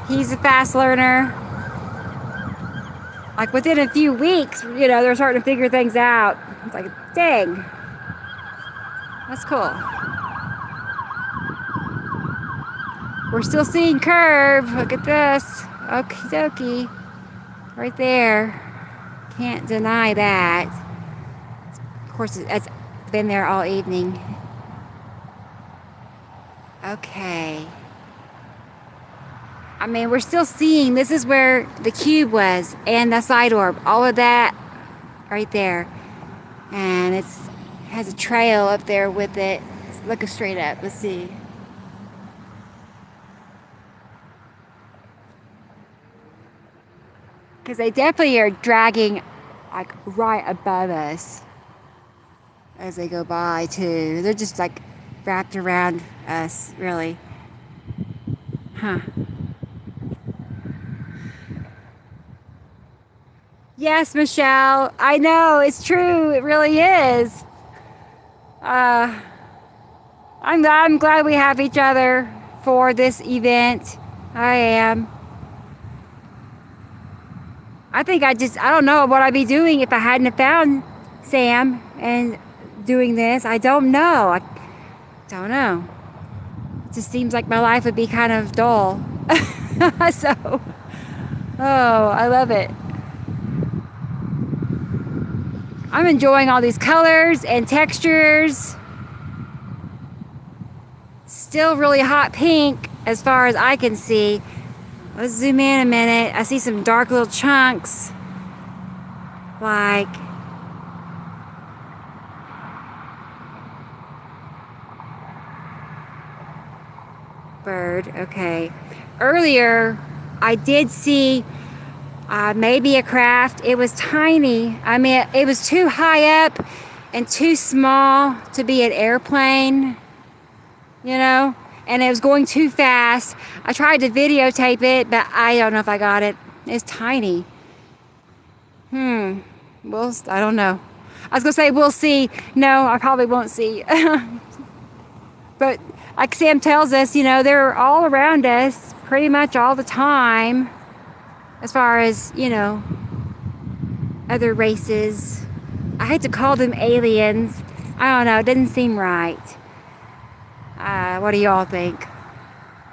he's a fast learner. Like, within a few weeks, they're starting to figure things out. It's like, dang, that's cool. We're still seeing curve. Look at this. Okie dokie. Right there. Can't deny that. Of course, it's been there all evening. Okay. I mean, we're still seeing, this is where the cube was and the side orb. All of that right there. And it has a trail up there with it. Let's look straight up. Let's see. Because they definitely are dragging like right above us as they go by too. They're just like wrapped around us, really. Huh. Yes, Michelle. I know, it's true. It really is. I'm glad we have each other for this event. I am. I think I don't know what I'd be doing if I hadn't have found Sam and doing this. I don't know. I don't know. It just seems like my life would be kind of dull. So, oh, I love it. I'm enjoying all these colors and textures. Still really hot pink as far as I can see. Let's zoom in a minute. I see some dark little chunks. Like, bird, okay. Earlier, I did see maybe a craft. It was tiny. I mean, it was too high up and too small to be an airplane, and it was going too fast. I tried to videotape it, but I don't know if I got it. It's tiny. Well, I don't know. I was gonna say we'll see. No, I probably won't see. But like Sam tells us, they're all around us pretty much all the time. As far as, other races. I hate to call them aliens. I don't know, it doesn't seem right. What do y'all think?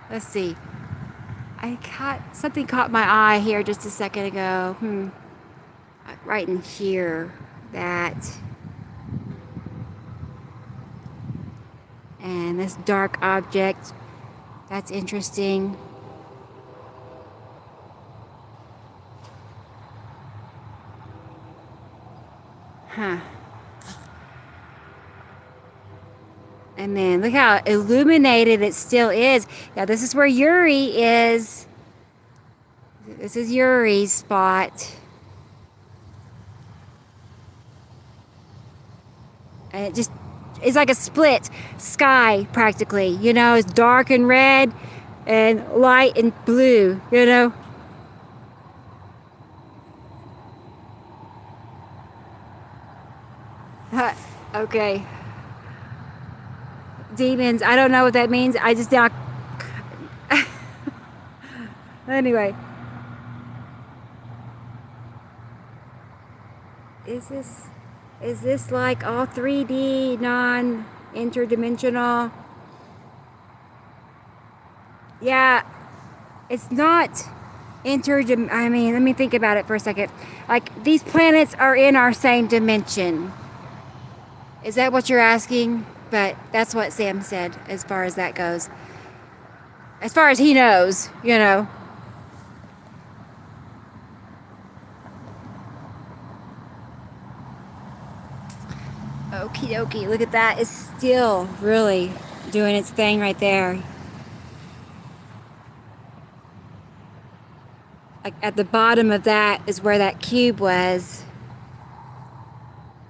Let's see. Something caught my eye here just a second ago. Right in here. That. And this dark object. That's interesting. Huh. And then look how illuminated it still is. Now this is where Yuri is. This is Yuri's spot. And it just is like a split sky practically. It's dark and red and light and blue, Okay. Demons. I don't know what that means. I just now. Anyway. Is this like all 3D, non-interdimensional? Yeah. It's not I mean, let me think about it for a second. Like, these planets are in our same dimension. Is that what you're asking? But that's what Sam said as far as that goes. As far as he knows, Okie dokie, look at that. It's still really doing its thing right there. Like at the bottom of that is where that cube was.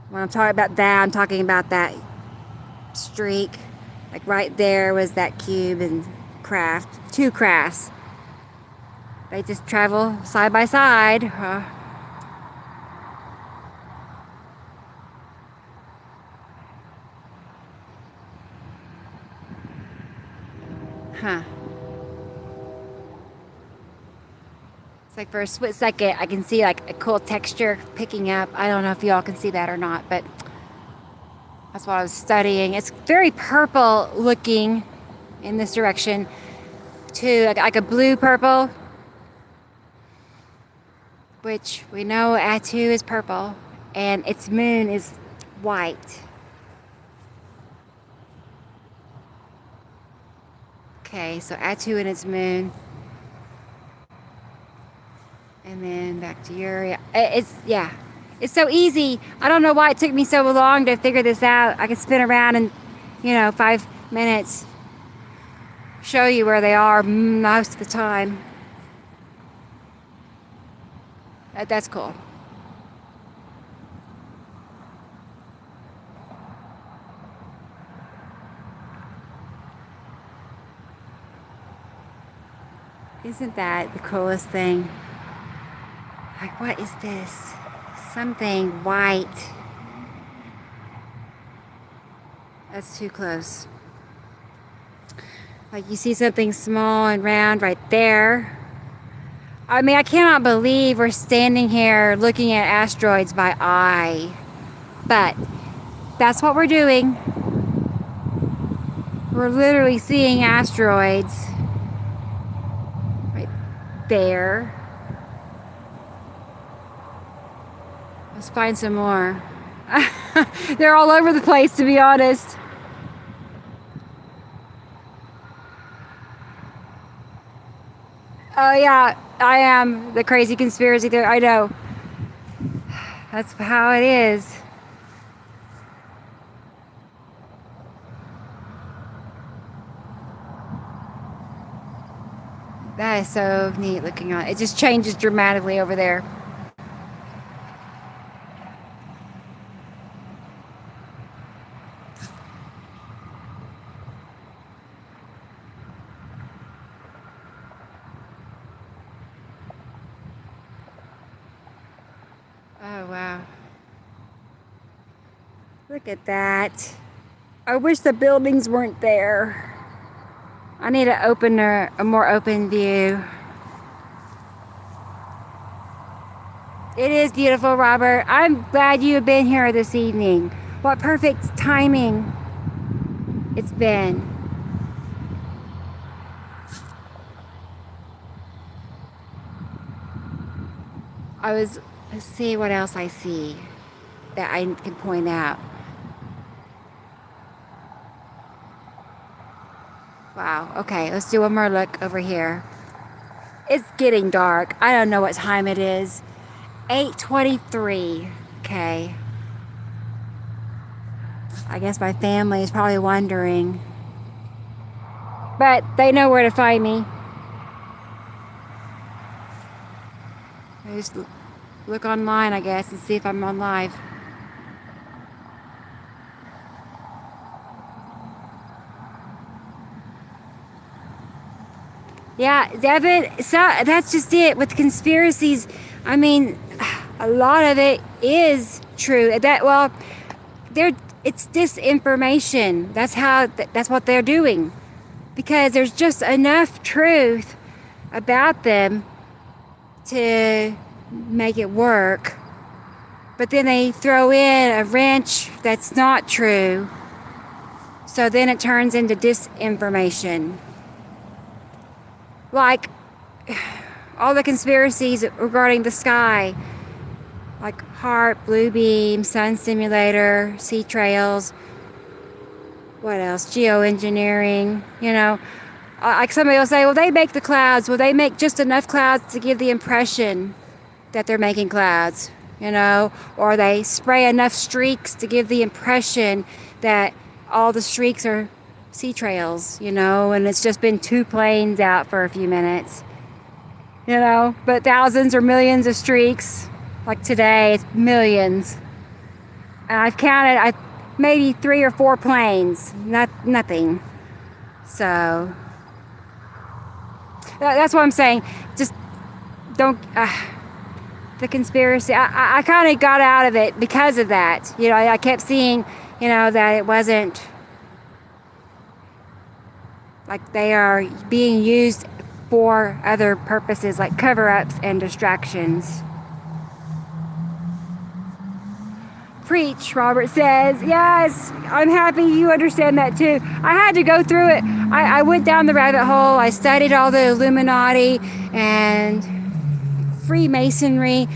When I'm talking about that, I'm talking about that streak. Like right there was that cube and craft. Two crafts. They just travel side by side. Huh. It's like for a split second, I can see like a cool texture picking up. I don't know if y'all can see that or not, but that's what I was studying. It's very purple looking in this direction too, like a blue purple, which we know Atu is purple, and its moon is white. Okay, so Atu and its moon. And then back to Uri. Yeah. It's so easy. I don't know why it took me so long to figure this out. I could spin around and, 5 minutes. Show you where they are most of the time. That's cool. Isn't that the coolest thing? Like, what is this? Something white. That's too close. Like, you see something small and round right there. I mean, I cannot believe we're standing here looking at asteroids by eye. But that's what we're doing. We're literally seeing asteroids right there. Let's find some more. They're all over the place, to be honest. Oh yeah, I am the crazy conspiracy theory. I know. That's how it is. That is so neat looking on. It just changes dramatically over there. Oh wow. Look at that. I wish the buildings weren't there. I need a more open view. It is beautiful, Robert. I'm glad you have been here this evening. What perfect timing it's been. Let's see what else I see that I can point out. Wow, okay, let's do one more look over here. It's getting dark. I don't know what time it is. 8:23. Okay. I guess my family is probably wondering. But they know where to find me. I just look online, I guess, and see if I'm on live. Yeah, Devin, so that's just it with conspiracies. I mean, a lot of it is true. It's disinformation. That's what they're doing. Because there's just enough truth about them to make it work. But then they throw in a wrench that's not true. So then it turns into disinformation. Like all the conspiracies regarding the sky, like HAARP, Blue Beam, Sun Simulator, sea trails, what else? Geoengineering, Like somebody will say, well, they make the clouds. Well, they make just enough clouds to give the impression that they're making clouds, Or they spray enough streaks to give the impression that all the streaks are sea trails, and it's just been 2 planes out for a few minutes, but thousands or millions of streaks. Like today, it's millions. And I've counted maybe 3 or 4 planes, nothing. So that's what I'm saying. Just don't. The conspiracy. I kind of got out of it because of that. I kept seeing, that it wasn't. like they are being used for other purposes like cover-ups and distractions. Preach, Robert says. Yes, I'm happy you understand that too. I had to go through it. I went down the rabbit hole. I studied all the Illuminati and Freemasonry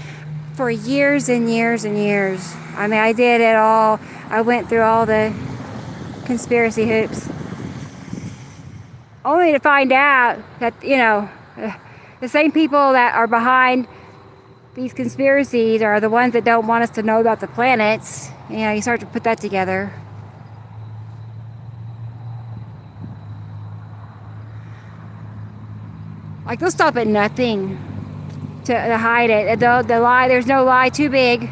for years and years and years. I mean, I did it all. I went through all the conspiracy hoops, only to find out that, the same people that are behind these conspiracies are the ones that don't want us to know about the planets. You start to put that together. Like, they'll stop at nothing to hide it. The lie, there's no lie too big.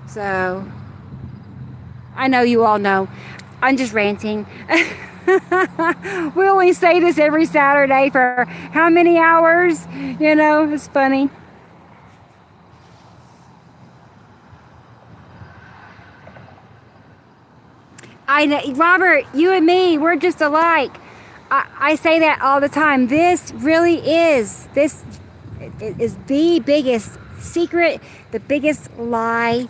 So, I know you all know. I'm just ranting. We only say this every Saturday for how many hours? It's funny. I know, Robert, you and me, we're just alike. I say that all the time. This is the biggest secret, the biggest lie.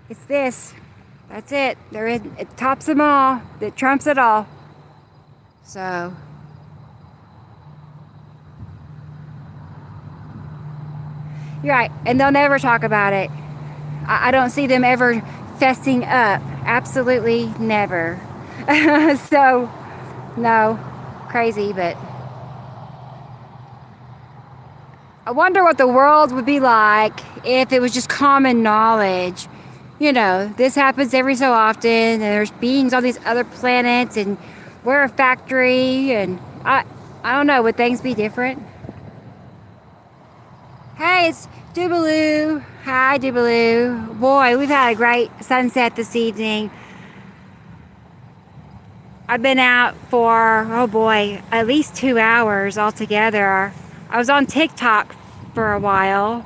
It's this. That's it. It tops them all. It trumps it all. So, you're right. And they'll never talk about it. I don't see them ever fessing up. Absolutely never. So, no. Crazy, but I wonder what the world would be like if it was just common knowledge. This happens every so often, and there's beings on these other planets, and we're a factory, and I don't know, would things be different? Hey, it's Doobaloo. Hi, Doobaloo. Boy, we've had a great sunset this evening. I've been out for, oh boy, at least 2 hours altogether. I was on TikTok for a while.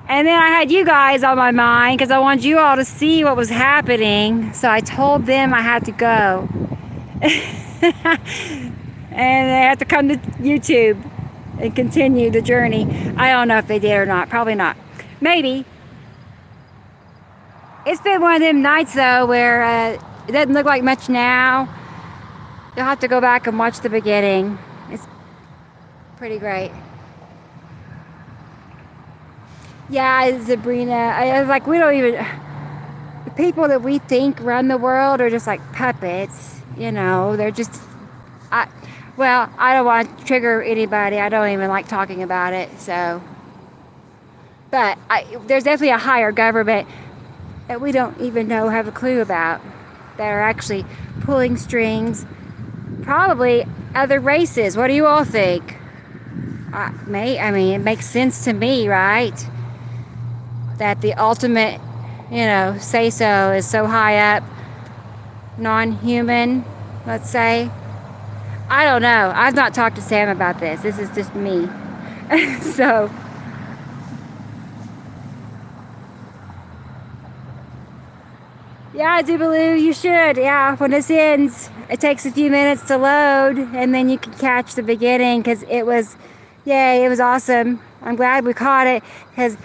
And then I had you guys on my mind because I wanted you all to see what was happening. So I told them I had to go. And they had to come to YouTube and continue the journey. I don't know if they did or not. Probably not. Maybe. It's been one of them nights though where it doesn't look like much now. You'll have to go back and watch the beginning. It's pretty great. Yeah, Sabrina. I was like, we don't even. The people that we think run the world are just like puppets. They're just. I don't want to trigger anybody. I don't even like talking about it. So. But there's definitely a higher government that we don't even have a clue about, that are actually pulling strings. Probably other races. What do you all think? It makes sense to me, right? That the ultimate, say-so is so high up, non-human, let's say. I don't know. I've not talked to Sam about this. This is just me. So, yeah, Doobaloo, you should. Yeah, when this ends, it takes a few minutes to load, and then you can catch the beginning, because it was awesome. I'm glad we caught it, because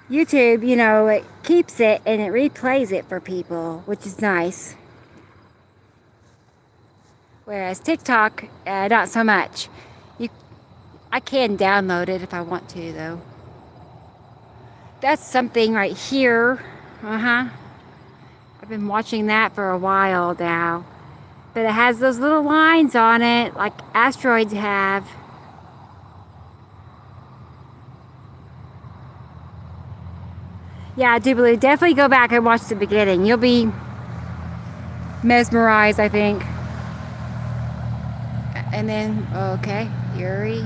YouTube, it keeps it and it replays it for people, which is nice. Whereas TikTok, not so much. I can download it if I want to, though. That's something right here. I've been watching that for a while now. But it has those little lines on it, like asteroids have. Yeah, Doobaloo, definitely go back and watch the beginning. You'll be mesmerized, I think. And then, okay, Yuri.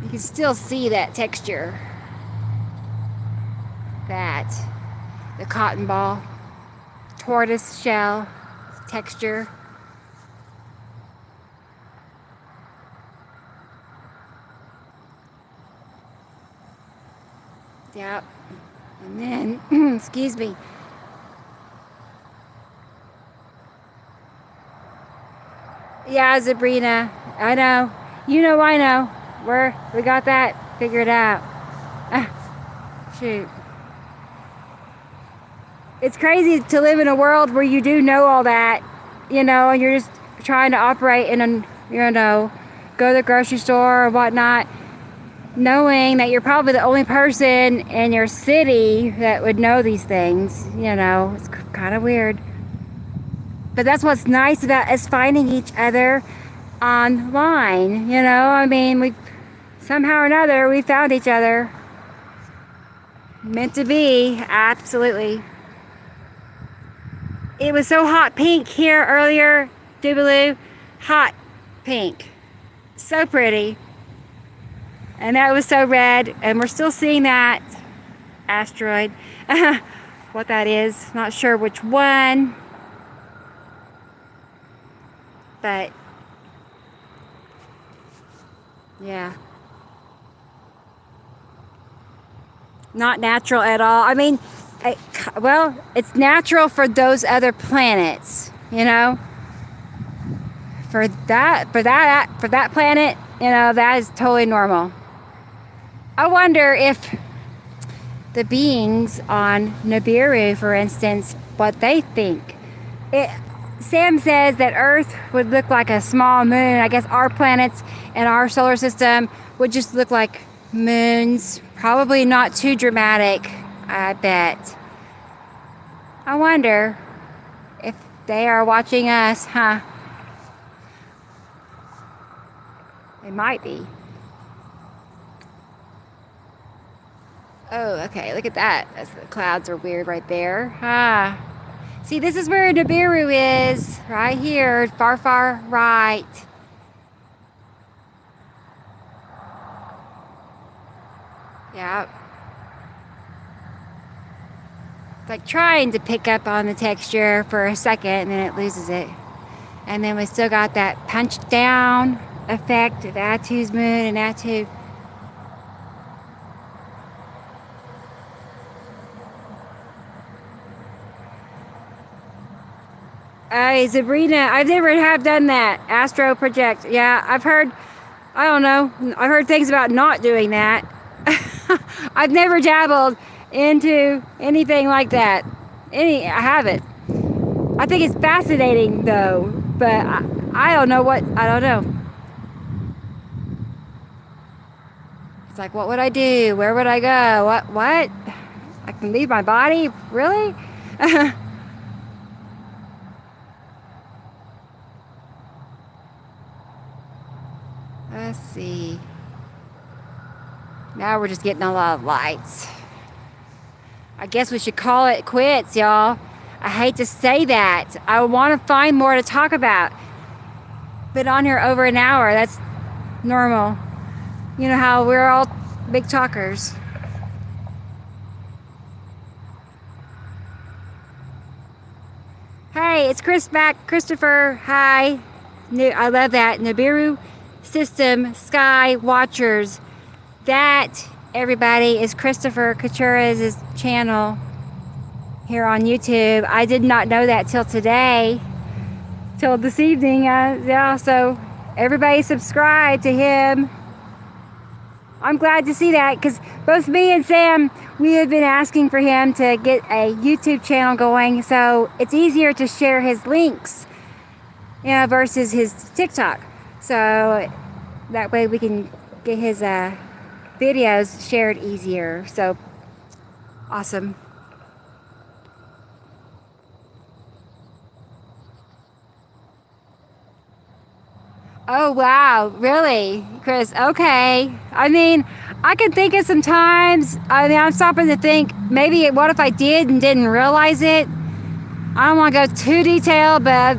You can still see that texture. The cotton ball, tortoise shell texture. Yep. And then, excuse me. Yeah, Sabrina. I know. You know I know. We got that figured out. Shoot. It's crazy to live in a world where you do know all that, and you're just trying to operate in go to the grocery store or whatnot, knowing that you're probably the only person in your city that would know these things. It's kind of weird. But that's what's nice about us finding each other online. I mean, we somehow or another we found each other. Meant to be, absolutely. It was so hot pink here earlier, Doobaloo. Hot pink. So pretty. And that was so red, and we're still seeing that asteroid. What that is, not sure which one. But, yeah. Not natural at all. I mean, well, it's natural for those other planets, For that planet, that is totally normal. I wonder if the beings on Nibiru, for instance, what they think. Sam says that Earth would look like a small moon. I guess our planets and our solar system would just look like moons. Probably not too dramatic, I bet. I wonder if they are watching us, huh? It might be. Oh, okay, look at that. The clouds are weird right there. Ah. See, this is where Nibiru is. Right here, far, far right. Yeah. It's like trying to pick up on the texture for a second and then it loses it. And then we still got that punch down effect of Atu's moon and Atu. Hey, Sabrina, I've never have done that. Astro project. Yeah, I don't know. I've heard things about not doing that. I've never dabbled into anything like that. I haven't. I think it's fascinating though, but I don't know I don't know. It's like, what would I do? Where would I go? What? I can leave my body? Really? Let's see. Now we're just getting a lot of lights. I guess we should call it quits, y'all. I hate to say that. I want to find more to talk about. Been on here over an hour. That's normal. You know how we're all big talkers. Hey, it's Chris back. Christopher, hi. I love that. Nibiru System Sky Watchers. That, everybody, is Christopher Kachura's channel here on YouTube. I did not know that till today, till this evening. Yeah, so everybody subscribe to him. I'm glad to see that because both me and Sam, we have been asking for him to get a YouTube channel going, so it's easier to share his links, versus his TikTok. So that way we can get his videos shared easier. So awesome. Oh wow, really, Chris? Okay. I mean, I can think of some times. I mean, I'm stopping to think. Maybe what if I did and didn't realize it? I don't want to go too detailed, but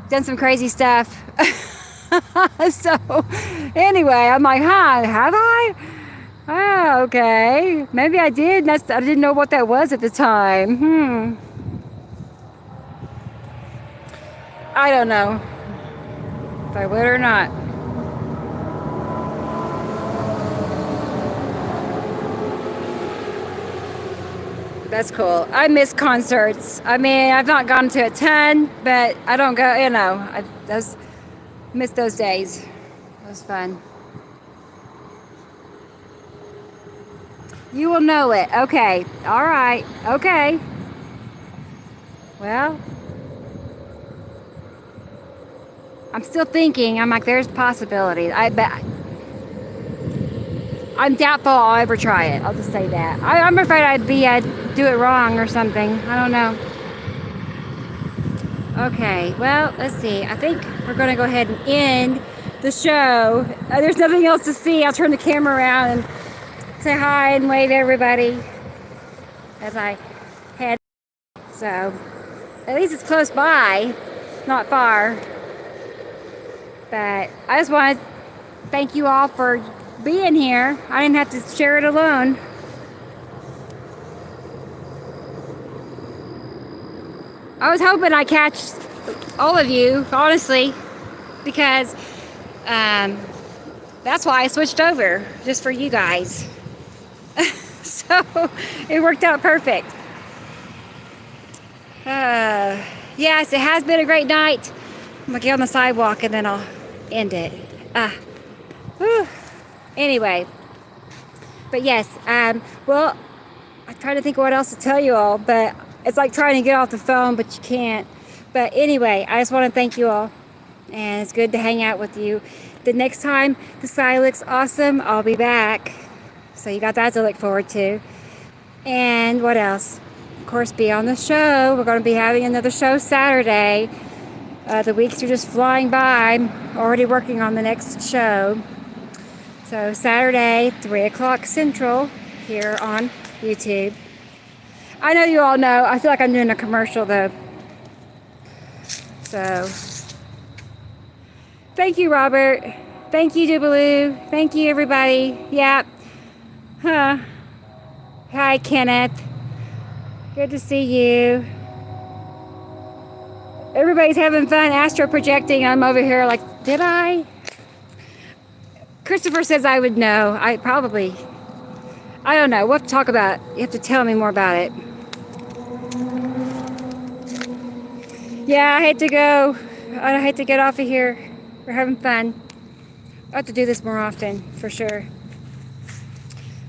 done some crazy stuff. So anyway, I'm like, huh? Have I? Oh, okay. Maybe I did. I didn't know what that was at the time. I don't know if I would or not. That's cool. I miss concerts. I mean, I've not gone to a ton, but I don't go, miss those days. It was fun. You will know it. Okay. All right. Okay. Well, I'm still thinking. I'm like, there's possibilities. I bet. I'm doubtful I'll ever try it. I'll just say that. I'm afraid I'd do it wrong or something. I don't know. Okay, well, let's see. I think we're going to go ahead and end the show. There's nothing else to see. I'll turn the camera around and say hi and wave at everybody as I head. So, at least it's close by, not far. But I just want to thank you all for being here. I didn't have to share it alone. I was hoping I'd catch all of you, honestly, because that's why I switched over, just for you guys. So it worked out perfect. Yes, it has been a great night. I'm gonna get on the sidewalk and then I'll end it. Anyway, but yes, well, I try to think of what else to tell you all, but it's like trying to get off the phone, but you can't. But anyway, I just want to thank you all, and it's good to hang out with you. The next time the sky looks awesome, I'll be back. So you got that to look forward to. And what else? Of course, be on the show. We're going to be having another show Saturday. The weeks are just flying by. I'm already working on the next show. So Saturday, 3 o'clock Central, here on YouTube. I know you all know. I feel like I'm doing a commercial though. So, thank you, Robert. Thank you, Dubaloo. Thank you, everybody. Yeah. Huh. Hi, Kenneth. Good to see you. Everybody's having fun astro projecting. I'm over here like, did I? Christopher says I would know. I don't know. We'll have to talk about it. You have to tell me more about it. Yeah, I hate to go. I hate to get off of here. We're having fun. I'll have to do this more often, for sure.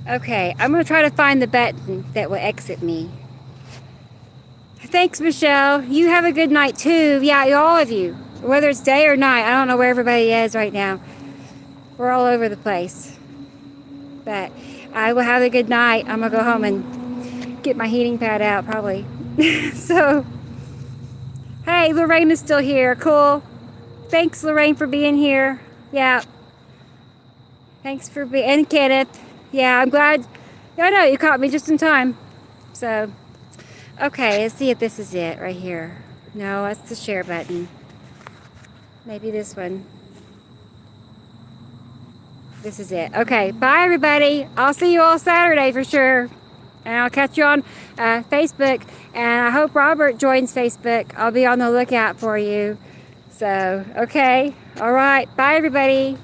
Okay, I'm going to try to find the button that will exit me. Thanks, Michelle. You have a good night, too. Yeah, all of you. Whether it's day or night, I don't know where everybody is right now. We're all over the place. But I will have a good night. I'm going to go home and get my heating pad out, probably. So, hey, Lorraine is still here. Cool. Thanks, Lorraine, for being here. Yeah. Thanks for being... And Kenneth. Yeah, I'm glad... I know, you caught me just in time. So, okay, let's see if this is it right here. No, that's the share button. Maybe this one. This is it. Okay, bye, everybody. I'll see you all Saturday for sure. And I'll catch you on Facebook. And I hope Robert joins Facebook. I'll be on the lookout for you. So, okay. All right. Bye, everybody.